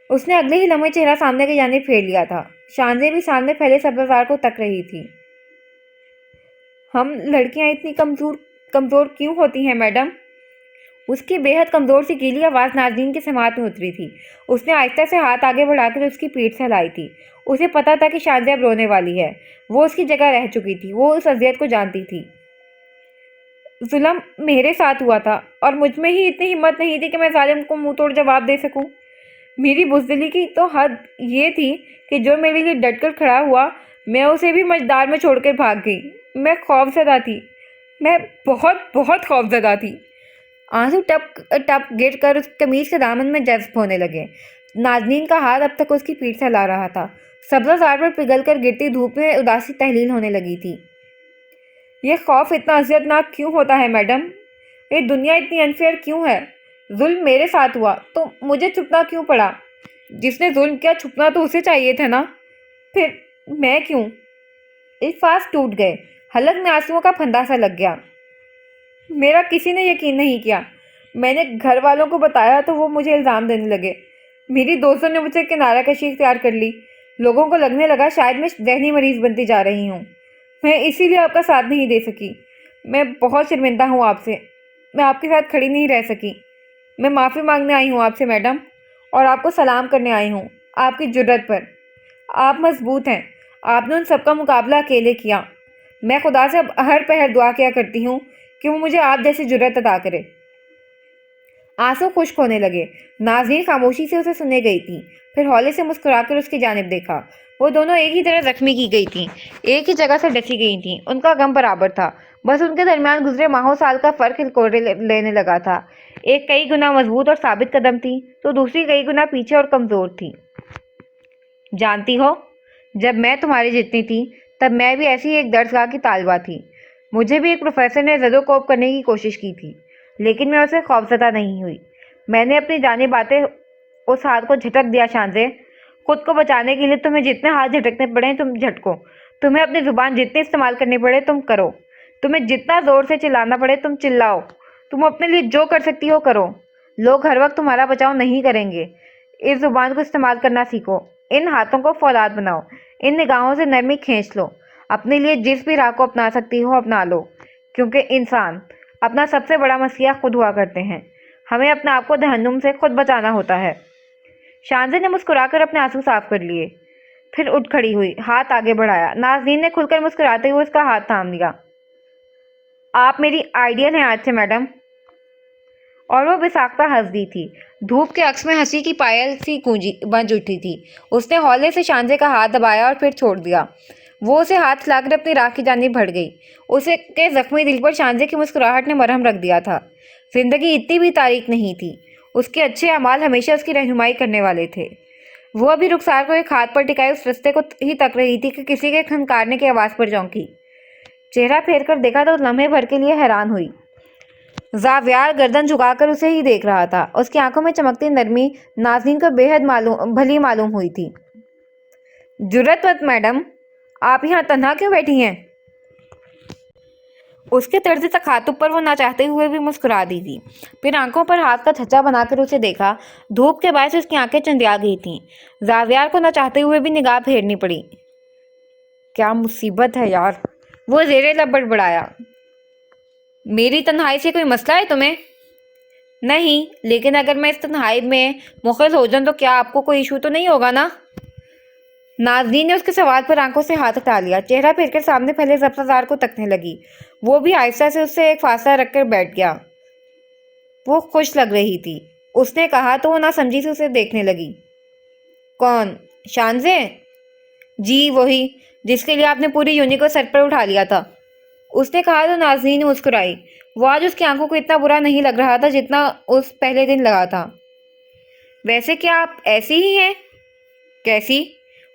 اس نے اگلے ہی لمحے چہرہ سامنے کی جانب پھیر لیا تھا۔ شانزے بھی سامنے پھیلے سبزہ کو تک رہی تھی۔ ہم لڑکیاں اتنی کمزور کیوں ہوتی ہیں میڈم؟ اس کی بے حد کمزور سی گیلی آواز ناظرین کی سماعت میں اتری تھی۔ اس نے آہستہ سے ہاتھ آگے بڑھا کر اس کی پیٹھ سے ہلائی تھی۔ اسے پتا تھا کہ شانزے اب رونے والی ہے۔ وہ اس کی جگہ رہ چکی تھی۔ وہ اس اذیت کو جانتی تھی۔ ظلم میرے ساتھ ہوا تھا اور مجھ میں ہی اتنی ہمت نہیں تھی کہ میں ظالم کو منہ توڑ جواب دے سکوں۔ میری بزدلی کی تو حد یہ تھی کہ جو میرے لیے ڈٹ کر کھڑا ہوا میں اسے بھی مجدار میں چھوڑ کر بھاگ گئی۔ میں خوف زدہ تھی، میں بہت خوف زدہ تھی۔ آنسو ٹپ گر کر اس قمیض کے دامن میں جذب ہونے لگے۔ ناظرین کا ہاتھ اب تک اس کی پیٹھ سے ہلا رہا تھا۔ سبزہ زار پر پگھل کر گرتی دھوپ میں اداسی تحلیل ہونے لگی تھی۔ یہ خوف اتنا اذیت ناک کیوں ہوتا ہے میڈم؟ یہ دنیا اتنی انفیئر کیوں ہے؟ ظلم میرے ساتھ ہوا تو مجھے چھپنا کیوں پڑا؟ جس نے ظلم کیا چھپنا تو اسے چاہیے تھا نا؟ پھر میں کیوں؟ الفاظ ٹوٹ گئے۔ حلق میں آنسوؤں کا پھندا سا لگ گیا۔ میرا کسی نے یقین نہیں کیا۔ میں نے گھر والوں کو بتایا تو وہ مجھے الزام دینے لگے۔ میری دوستوں نے مجھ سے کنارہ کشی اختیار کر لی۔ لوگوں کو لگنے لگا شاید میں ذہنی مریض بنتی جا رہی ہوں۔ میں اسی لیے آپ کا ساتھ نہیں دے سکی۔ میں بہت شرمندہ ہوں آپ سے۔ میں آپ کے ساتھ کھڑی نہیں رہ سکی۔ میں معافی مانگنے آئی ہوں آپ سے میڈم، اور آپ کو سلام کرنے آئی ہوں آپ کی جرات پر۔ آپ مضبوط ہیں۔ آپ نے ان سب کا مقابلہ اکیلے کیا۔ میں خدا سے اب ہر پہر دعا کیا کرتی ہوں کہ وہ مجھے آپ جیسی جرت عطا کرے۔ آنسو خشک ہونے لگے۔ ناظرین خاموشی سے اسے سنے گئی تھی، پھر ہولے سے مسکرا کر اس کی جانب دیکھا۔ وہ دونوں ایک ہی طرح زخمی کی گئی تھیں، ایک ہی جگہ سے ڈسی گئی تھیں۔ ان کا غم برابر تھا، بس ان کے درمیان گزرے ماہوں سال کا فرق ہلکورے لینے لگا تھا۔ ایک کئی گنا مضبوط اور ثابت قدم تھی، تو دوسری کئی گنا پیچھے اور کمزور تھی۔ جانتی ہو، جب میں تمہاری جتنی تھی تب میں بھی ایسی ایک درسگاہ کی طالبہ تھی۔ مجھے بھی ایک پروفیسر نے زد و کوب کرنے کی کوشش کی تھی، لیکن میں اسے خوفزدہ نہیں ہوئی۔ میں نے اپنی جانب آتے اس ہاتھ کو جھٹک دیا۔ شانزے، خود کو بچانے کے لیے تمہیں جتنے ہاتھ جھٹکنے پڑے تم جھٹکو، تمہیں اپنی زبان جتنی استعمال کرنی پڑے تم کرو، تمہیں جتنا زور سے چلانا پڑے تم چلاؤ، تم اپنے لیے جو کر سکتی ہو کرو۔ لوگ ہر وقت تمہارا بچاؤ نہیں کریں گے۔ اس زبان کو استعمال کرنا سیکھو، ان ہاتھوں کو فولاد بناؤ، ان نگاہوں سے نرمی کھینچ لو، اپنے لیے جس بھی راہ کو اپنا سکتی ہو اپنا لو، کیونکہ انسان اپنا سب سے بڑا مسیح خود ہوا کرتے ہیں۔ ہمیں اپنے آپ کو جہنم سے خود بچانا ہوتا ہے۔ شانزے نے مسکرا کر اپنے آنسو صاف کر لیے، پھر اٹھ کھڑی ہوئی، ہاتھ آگے بڑھایا۔ ناظرین نے کھل کر مسکراتے ہوئے اس کا ہاتھ تھام لیا۔ آپ میری آئیڈیل ہیں آج سے میڈم۔ اور وہ بساختہ ہنس دی تھی۔ دھوپ کے عکس میں ہنسی کی پائل سی بنج اٹھی تھی۔ اس نے ہولے سے شانزے کا ہاتھ دبایا اور پھر چھوڑ دیا۔ وہ اسے ہاتھ ہلا کر اپنی راہ کی جانب بڑھ گئی۔ اسے کے زخمی دل پر شانزے کی مسکراہٹ نے مرہم رکھ دیا تھا۔ زندگی اتنی بھی تاریک نہیں تھی، اس کے اچھے اعمال ہمیشہ اس کی رہنمائی کرنے والے تھے۔ وہ ابھی رخسار کو ایک ہاتھ پر ٹکائے اس رستے کو ہی تک رہی تھی کہ کسی کے کھنکارنے کی آواز پر چونکی۔ چہرہ پھیر کر دیکھا تو لمحے بھر کے لیے حیران ہوئی۔ زاویار گردن جھکا کر اسے ہی دیکھ رہا تھا۔ اس کی آنکھوں میں چمکتی نرمی ناظرین کو بے حد بھلی معلوم ہوئی تھی۔ جرأت مت میڈم، آپ یہاں تنہا کیوں بیٹھی ہیں؟ اس کے طرز تخاطب پر وہ نہ چاہتے ہوئے بھی مسکرا دی تھی، پھر آنکھوں پر ہاتھ کا چھچا بنا کر اسے دیکھا۔ دھوپ کے باعث اس کی آنکھیں چندیا گئی تھیں۔ زاویار کو نہ چاہتے ہوئے بھی نگاہ پھیرنی پڑی۔ کیا مصیبت ہے یار، وہ زیر لب بڑبڑایا۔ میری تنہائی سے کوئی مسئلہ ہے تمہیں؟ نہیں، لیکن اگر میں اس تنہائی میں مخلص ہو جاؤں تو کیا آپ کو کوئی ایشو تو نہیں ہوگا نا؟ ناظرین نے اس کے سوال پر آنکھوں سے ہاتھ ہٹا لیا، چہرہ پھیر کر سامنے پھیلے زفزار کو تکنے لگی۔ وہ بھی آہستہ سے اس سے ایک فاصلہ رکھ کر بیٹھ گیا۔ وہ خوش لگ رہی تھی، اس نے کہا تو وہ نہ سمجھی سے اسے دیکھنے لگی۔ کون؟ شانزے؟ جی وہی، جس کے لیے آپ نے پوری یونی کو سر پر اٹھا لیا تھا، اس نے کہا تو ناظرین مسکرائی۔ وہ آج اس کی آنکھوں کو اتنا برا نہیں لگ رہا تھا جتنا اس پہلے دن لگا تھا۔ ویسے کیا آپ ایسی ہی ہیں؟ کیسی؟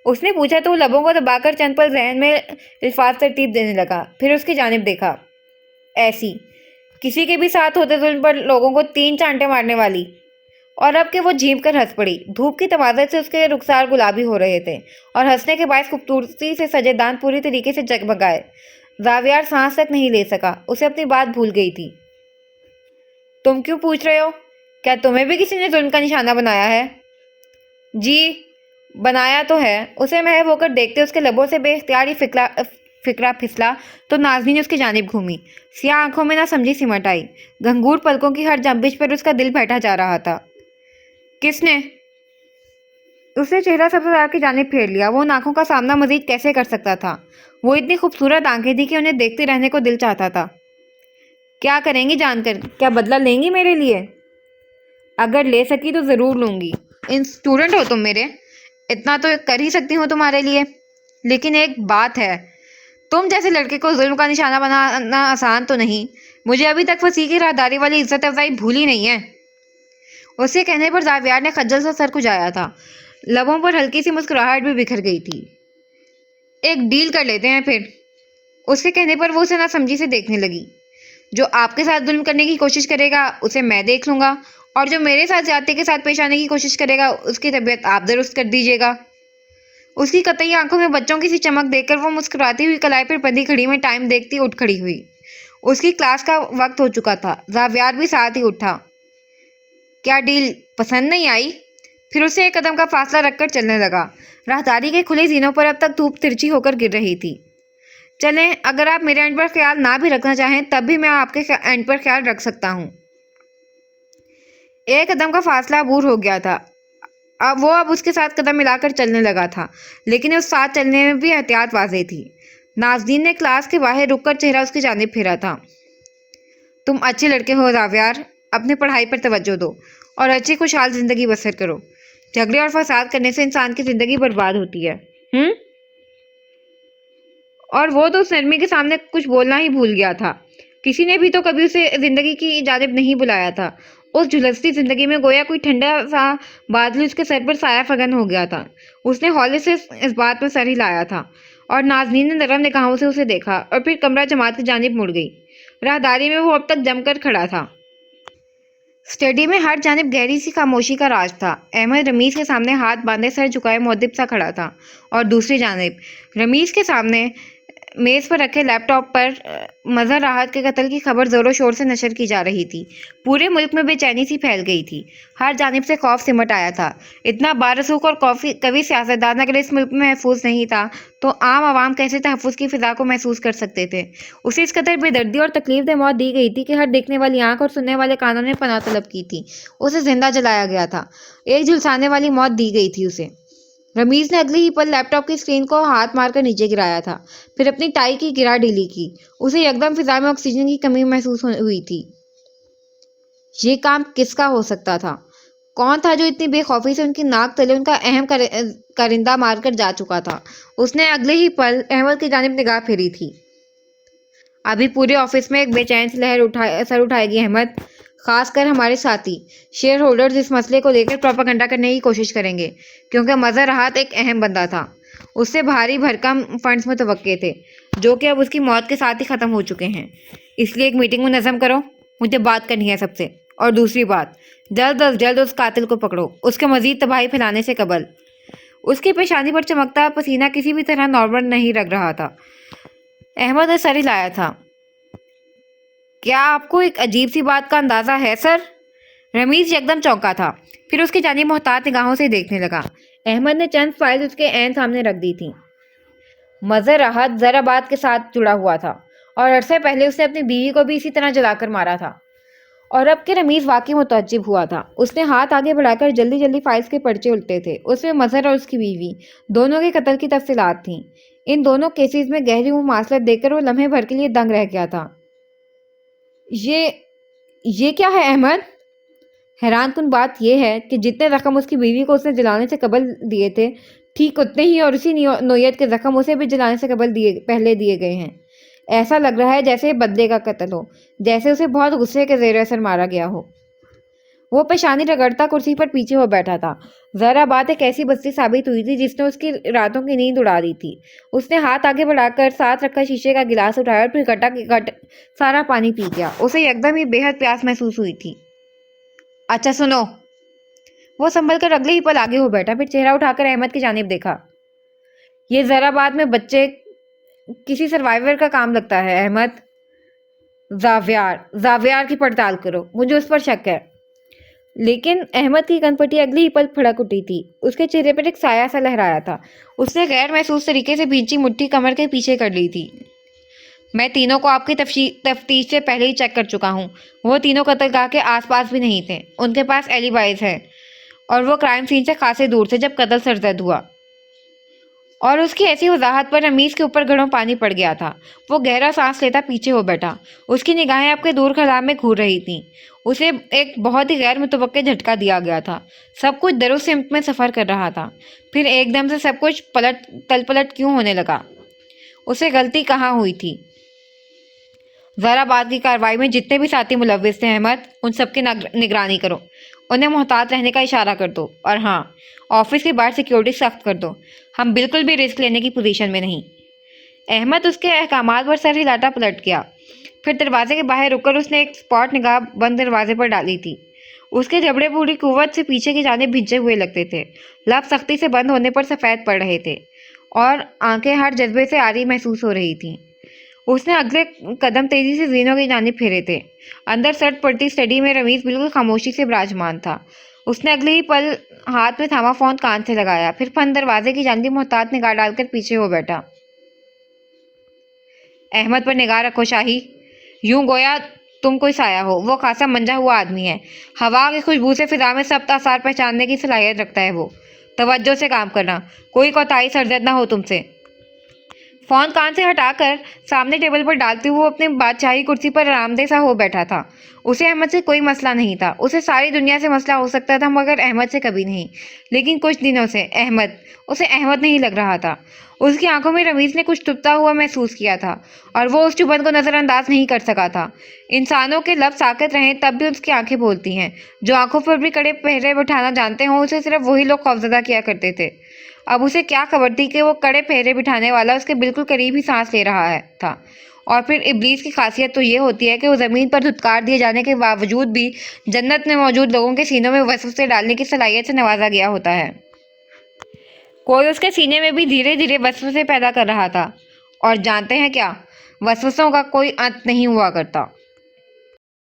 اس نے پوچھا تو وہ لبوں کو دبا کر چند پل ذہن میں الفاظ ترتیب دینے لگا، پھر اس کی جانب دیکھا۔ ایسی، کسی کے بھی ساتھ ہوتے ظلم پر لوگوں کو 3 چانٹے مارنے والی۔ اور اب کہ وہ جھینپ کر ہنس پڑی۔ دھوپ کی تمازت سے اس کے رخسار گلابی ہو رہے تھے اور ہنسنے کے باعث خوبصورتی سے سجے دانت پوری طریقے سے جگمگائے۔ زاویار سانس تک نہیں لے سکا، اسے اپنی بات بھول گئی تھی۔ تم کیوں پوچھ رہے ہو؟ کیا تمہیں بھی کسی نے ظلم کا نشانہ بنایا ہے؟ جی بنایا تو ہے۔ اسے محو ہو کر دیکھتے اس کے لبوں سے بے اختیار ہی فکرہ پھسلا تو ناظرین اس کی جانب گھومی۔ سیاہ آنکھوں میں نہ سمجھی سمٹ آئی، گھنگور پلکوں کی ہر جنبش پر اس کا دل بیٹھا جا رہا تھا۔ کس نے؟ اس نے چہرہ سبزار کی جانب پھیر لیا۔ وہ ان آنکھوں کا سامنا مزید کیسے کر سکتا تھا؟ وہ اتنی خوبصورت آنکھیں تھی کہ انہیں دیکھتے رہنے کو دل چاہتا تھا۔ کیا کریں گی جان کر؟ کیا بدلہ لیں گی میرے لیے؟ اگر لے سکی تو ضرور لوں گی۔ اسٹوڈنٹ ہو تم میرے، اتنا تو کر ہی سکتی ہوں تمہارے لیے، لیکن ایک بات ہے، تم جیسے لڑکے کو ظلم کا نشانہ بنانا آسان تو نہیں۔ مجھے ابھی تک وسیع کی راہداری والی عزت افزائی بھولی نہیں ہے۔ اس کے کہنے پر زاویار نے خجل سا سر کھجایا تھا، لبوں پر ہلکی سی مسکراہٹ بھی بکھر گئی تھی۔ ایک ڈیل کر لیتے ہیں پھر۔ اس کے کہنے پر وہ اسے نہ سمجھی سے دیکھنے لگی۔ جو آپ کے ساتھ ظلم کرنے کی کوشش کرے گا اسے میں دیکھ لوں گا، اور جو میرے ساتھ زیادتی کے ساتھ پیش آنے کی کوشش کرے گا اس کی طبیعت آپ درست کر دیجیے گا۔ اس کی قطعی آنکھوں میں بچوں کی سی چمک دیکھ کر وہ مسکراتی ہوئی کلائی پر بندھی گھڑی میں ٹائم دیکھتی اٹھ کھڑی ہوئی۔ اس کی کلاس کا وقت ہو چکا تھا۔ زاویار بھی ساتھ ہی اٹھا۔ کیا ڈیل پسند نہیں آئی؟ پھر اسے ایک قدم کا فاصلہ رکھ کر چلنے لگا۔ راہداری کے کھلے زینوں پر اب تک دھوپ ترچھی ہو کر گر رہی تھی۔ چلیں، اگر آپ میرے اینڈ پر خیال نہ بھی رکھنا چاہیں تب بھی میں آپ کے اینڈ پر خیال رکھ سکتا ہوں۔ ایک قدم کا فاصلہ عبور ہو گیا تھا۔ اب اس کے ساتھ قدم ملا کر چلنے لگا تھا، لیکن اس ساتھ چلنے میں بھی احتیاط واضح تھی۔ ناظرین نے کلاس کے باہر رک کر چہرہ اس کی جانب پھیرا تھا۔ تم اچھے لڑکے ہو زاویار، اپنی پڑھائی پر توجہ دو اور اچھی خوشحال زندگی بسر کرو۔ جھگڑے اور فساد کرنے سے انسان کی زندگی برباد ہوتی ہے۔ اور وہ تو اس نرمی کے سامنے کچھ بولنا ہی بھول گیا تھا۔ کسی نے بھی تو کبھی اسے زندگی کی جانب نہیں بلایا تھا۔ اس جھلستی زندگی میں گویا کوئی ٹھنڈا سا بادل اس کے سر پر سایہ فگن ہو گیا تھا۔ اس نے ہولے سے اس بات میں سر ہلایا تھا اور نازنین نے نرم نگاہوں سے اسے دیکھا اور پھر کمرہ جماعت کی جانب مڑ گئی۔ راہداری میں وہ اب تک جم کر کھڑا تھا۔ اسٹڈی میں ہر جانب گہری سی خاموشی کا راج تھا۔ احمد رمیز کے سامنے ہاتھ باندھے سر جھکائے مؤدب سا کھڑا تھا اور دوسری جانب رمیز کے سامنے میز پر رکھے لیپ ٹاپ پر مظہر راحت کے قتل کی خبر زور و شور سے نشر کی جا رہی تھی۔ پورے ملک میں بے چینی سی پھیل گئی تھی۔ ہر جانب سے خوف سمٹ آیا تھا۔ اتنا بارسوخ اور قوی سیاستدان اگر اس ملک میں محفوظ نہیں تھا تو عام عوام کیسے تحفظ کی فضا کو محسوس کر سکتے تھے؟ اسے اس قدر بے دردی اور تکلیف دہ موت دی گئی تھی کہ ہر دیکھنے والی آنکھ اور سننے والے کانوں نے پناہ طلب کی تھی۔ اسے زندہ جلایا گیا تھا۔ ایک جھلسانے والی موت دی گئی تھی اسے۔ رمیز نے اگلے ہی پل لیپ ٹاپ کی اسکرین کو ہاتھ مار کر نیچے گرایا تھا، پھر اپنی ٹائی کی گرا ڈھیلی کی۔ اسے یکدم فضا میں آکسیجن کی کمی محسوس ہوئی تھی۔ یہ کام کس کا ہو سکتا تھا؟ کون تھا جو اتنی بے خوفی سے ان کی ناک تلے ان کا اہم کرندہ مار کر جا چکا تھا؟ اس نے اگلے ہی پل احمد کی جانب نگاہ پھیری تھی۔ ابھی پورے آفس میں ایک بے چین سی لہر سر اٹھائے گی احمد، خاص کر ہمارے ساتھی شیئر ہولڈرز اس مسئلے کو لے کر پروپیگنڈا کرنے کی کوشش کریں گے، کیونکہ مظہر راحت ایک اہم بندہ تھا۔ اس سے بھاری بھرکم فنڈز متوقع تھے جو کہ اب اس کی موت کے ساتھ ہی ختم ہو چکے ہیں۔ اس لیے ایک میٹنگ منظم کرو، مجھے بات کرنی ہے سب سے۔ اور دوسری بات، جلد از جلد اس قاتل کو پکڑو، اس کے مزید تباہی پھیلانے سے قبل۔ اس کی پیشانی پر چمکتا پسینہ کسی بھی طرح نارمل نہیں لگ رہا تھا۔ احمد نے سر ہلایا تھا۔ کیا آپ کو ایک عجیب سی بات کا اندازہ ہے سر؟ رمیز یکدم چونکا تھا، پھر اس کی جانب محتاط نگاہوں سے دیکھنے لگا۔ احمد نے چند فائلز اس کے عین سامنے رکھ دی تھیں۔ مظہر راحت زر آباد کے ساتھ جڑا ہوا تھا اور عرصے پہلے اس نے اپنی بیوی کو بھی اسی طرح جلا کر مارا تھا۔ اور اب کہ رمیز واقعی متعجب ہوا تھا، اس نے ہاتھ آگے بڑھا کر جلدی جلدی فائلز کے پرچے الٹے تھے۔ اس میں مظہر اور اس کی بیوی دونوں کے قتل کی تفصیلات تھیں۔ ان دونوں کیسز میں گہری مماثلت دیکھ کر وہ لمحے بھر کے لیے دنگ رہ گیا تھا۔ یہ کیا ہے احمد؟ حیران کن بات یہ ہے کہ جتنے زخم اس کی بیوی کو اس نے جلانے سے قبل دیے تھے، ٹھیک اتنے ہی اور اسی نوعیت کے زخم اسے بھی جلانے سے قبل پہلے دیے گئے ہیں۔ ایسا لگ رہا ہے جیسے بدلے کا قتل ہو، جیسے اسے بہت غصے کے زیر اثر مارا گیا ہو۔ وہ پیشانی رگڑتا کرسی پر پیچھے ہو بیٹھا تھا۔ ذرا بات ایک ایسی بستی ثابت ہوئی تھی جس نے اس کی راتوں کی نیند اڑا دی تھی۔ اس نے ہاتھ آگے بڑھا کر ساتھ رکھا شیشے کا گلاس اٹھایا اور پھر گٹ سارا پانی پی گیا۔ اسے یکدم ہی بے حد پیاس محسوس ہوئی تھی۔ اچھا سنو۔ وہ سنبھل کر اگلے ہی پل آگے ہو بیٹھا، پھر چہرہ اٹھا کر احمد کی جانب دیکھا۔ یہ ذرا بعد میں بچے کسی سروائیور کا کام لگتا ہے احمد۔ زاویار کی پڑتال کرو، مجھے اس پر شک ہے۔ لیکن احمد کی کن پٹی اگلی ہی پل پھڑک اٹھی تھی۔ اس کے چہرے پر ایک سایہ سا لہرایا تھا۔ اس نے غیر محسوس طریقے سے بھینچی مٹھی کمر کے پیچھے کر لی تھی۔ میں تینوں کو آپ کی تفتیش سے پہلے ہی چیک کر چکا ہوں۔ وہ تینوں قتل گاہ کے آس پاس بھی نہیں تھے۔ ان کے پاس ایلیبائز ہے اور وہ کرائم سین سے خاصے دور تھے جب قتل سرزد ہوا۔ اور اس کی ایسی وضاحت پر رمیز کے اوپر گھڑوں پانی پڑ گیا تھا۔ وہ گہرا سانس لیتا پیچھے ہو بیٹھا۔ اس کی نگاہیں اب کے دور خلا میں گھور رہی تھیں۔ اسے ایک بہت ہی غیر متوقع جھٹکا دیا گیا تھا۔ سب کچھ در و سمت میں سفر کر رہا تھا، پھر ایک دم سے سب کچھ تل پلٹ کیوں ہونے لگا؟ اسے غلطی کہاں ہوئی تھی؟ ذرا بعد کی کارروائی میں جتنے بھی ساتھی ملوث تھے احمد، ان سب کی نگرانی کرو، انہیں محتاط رہنے کا اشارہ کر دو، اور ہاں، آفس کے باہر سیکیورٹی سخت کر دو۔ ہم بالکل بھی رسک لینے کی پوزیشن میں نہیں۔ احمد اس کے احکامات پر سر ہلاتا پلٹ گیا، پھر دروازے کے باہر رک کر اس نے ایک اسپاٹ نگاہ بند دروازے پر ڈالی تھی۔ اس کے جبڑے پوری قوت سے پیچھے کی جانب بھیجے ہوئے لگتے تھے، لب سختی سے بند ہونے پر سفید پڑ رہے تھے اور آنکھیں ہر جذبے سے عاری محسوس ہو رہی تھیں۔ اس نے اگلے قدم تیزی سے زینوں کی جانب پھیرے تھے۔ اندر سرد پڑتی اسٹڈی میں رمیز بالکل خاموشی سے براجمان تھا۔ اس نے اگلے ہی پل ہاتھ میں تھاما فون کان سے لگایا، پھر بند دروازے کی جانب محتاط نگاہ ڈال کر پیچھے ہو بیٹھا۔ احمد پر نگاہ رکھو شاہی، یوں گویا تم کوئی سایہ ہو۔ وہ خاصا منجا ہوا آدمی ہے، ہوا کی خوشبو سے فضا میں سب آثار پہچاننے کی صلاحیت رکھتا ہے وہ۔ توجہ سے کام کرنا، کوئی کوتاہی سرزد نہ ہو تم سے۔ فون کان سے ہٹا کر سامنے ٹیبل پر ڈالتے ہوئے وہ اپنے بادشاہی کرسی پر آرام دہ سا ہو بیٹھا تھا۔ اسے احمد سے کوئی مسئلہ نہیں تھا۔ اسے ساری دنیا سے مسئلہ ہو سکتا تھا مگر احمد سے کبھی نہیں۔ لیکن کچھ دنوں سے اسے احمد نہیں لگ رہا تھا۔ اس کی آنکھوں میں رمیز نے کچھ چھپتا ہوا محسوس کیا تھا اور وہ اس چبھن کو نظر انداز نہیں کر سکا تھا۔ انسانوں کے لب ساکت رہیں تب بھی اس کی آنکھیں بولتی ہیں۔ جو آنکھوں پر بھی کڑے پہرے بٹھانا جانتے ہوں اسے صرف وہی لوگ خوفزدہ کیا کرتے تھے۔ اب اسے کیا خبر تھی کہ وہ کڑے پہرے بٹھانے والا اس کے بالکل قریب ہی سانس لے رہا تھا۔ اور پھر ابلیس کی خاصیت تو یہ ہوتی ہے کہ وہ زمین پر دھتکار دیے جانے کے باوجود بھی جنت میں موجود لوگوں کے سینوں میں وسوسے ڈالنے کی صلاحیت سے نوازا گیا ہوتا ہے۔ کوئی اس کے سینے میں بھی دھیرے دھیرے وسوسے پیدا کر رہا تھا۔ اور جانتے ہیں کیا؟ وسوسوں کا کوئی انت نہیں ہوا کرتا۔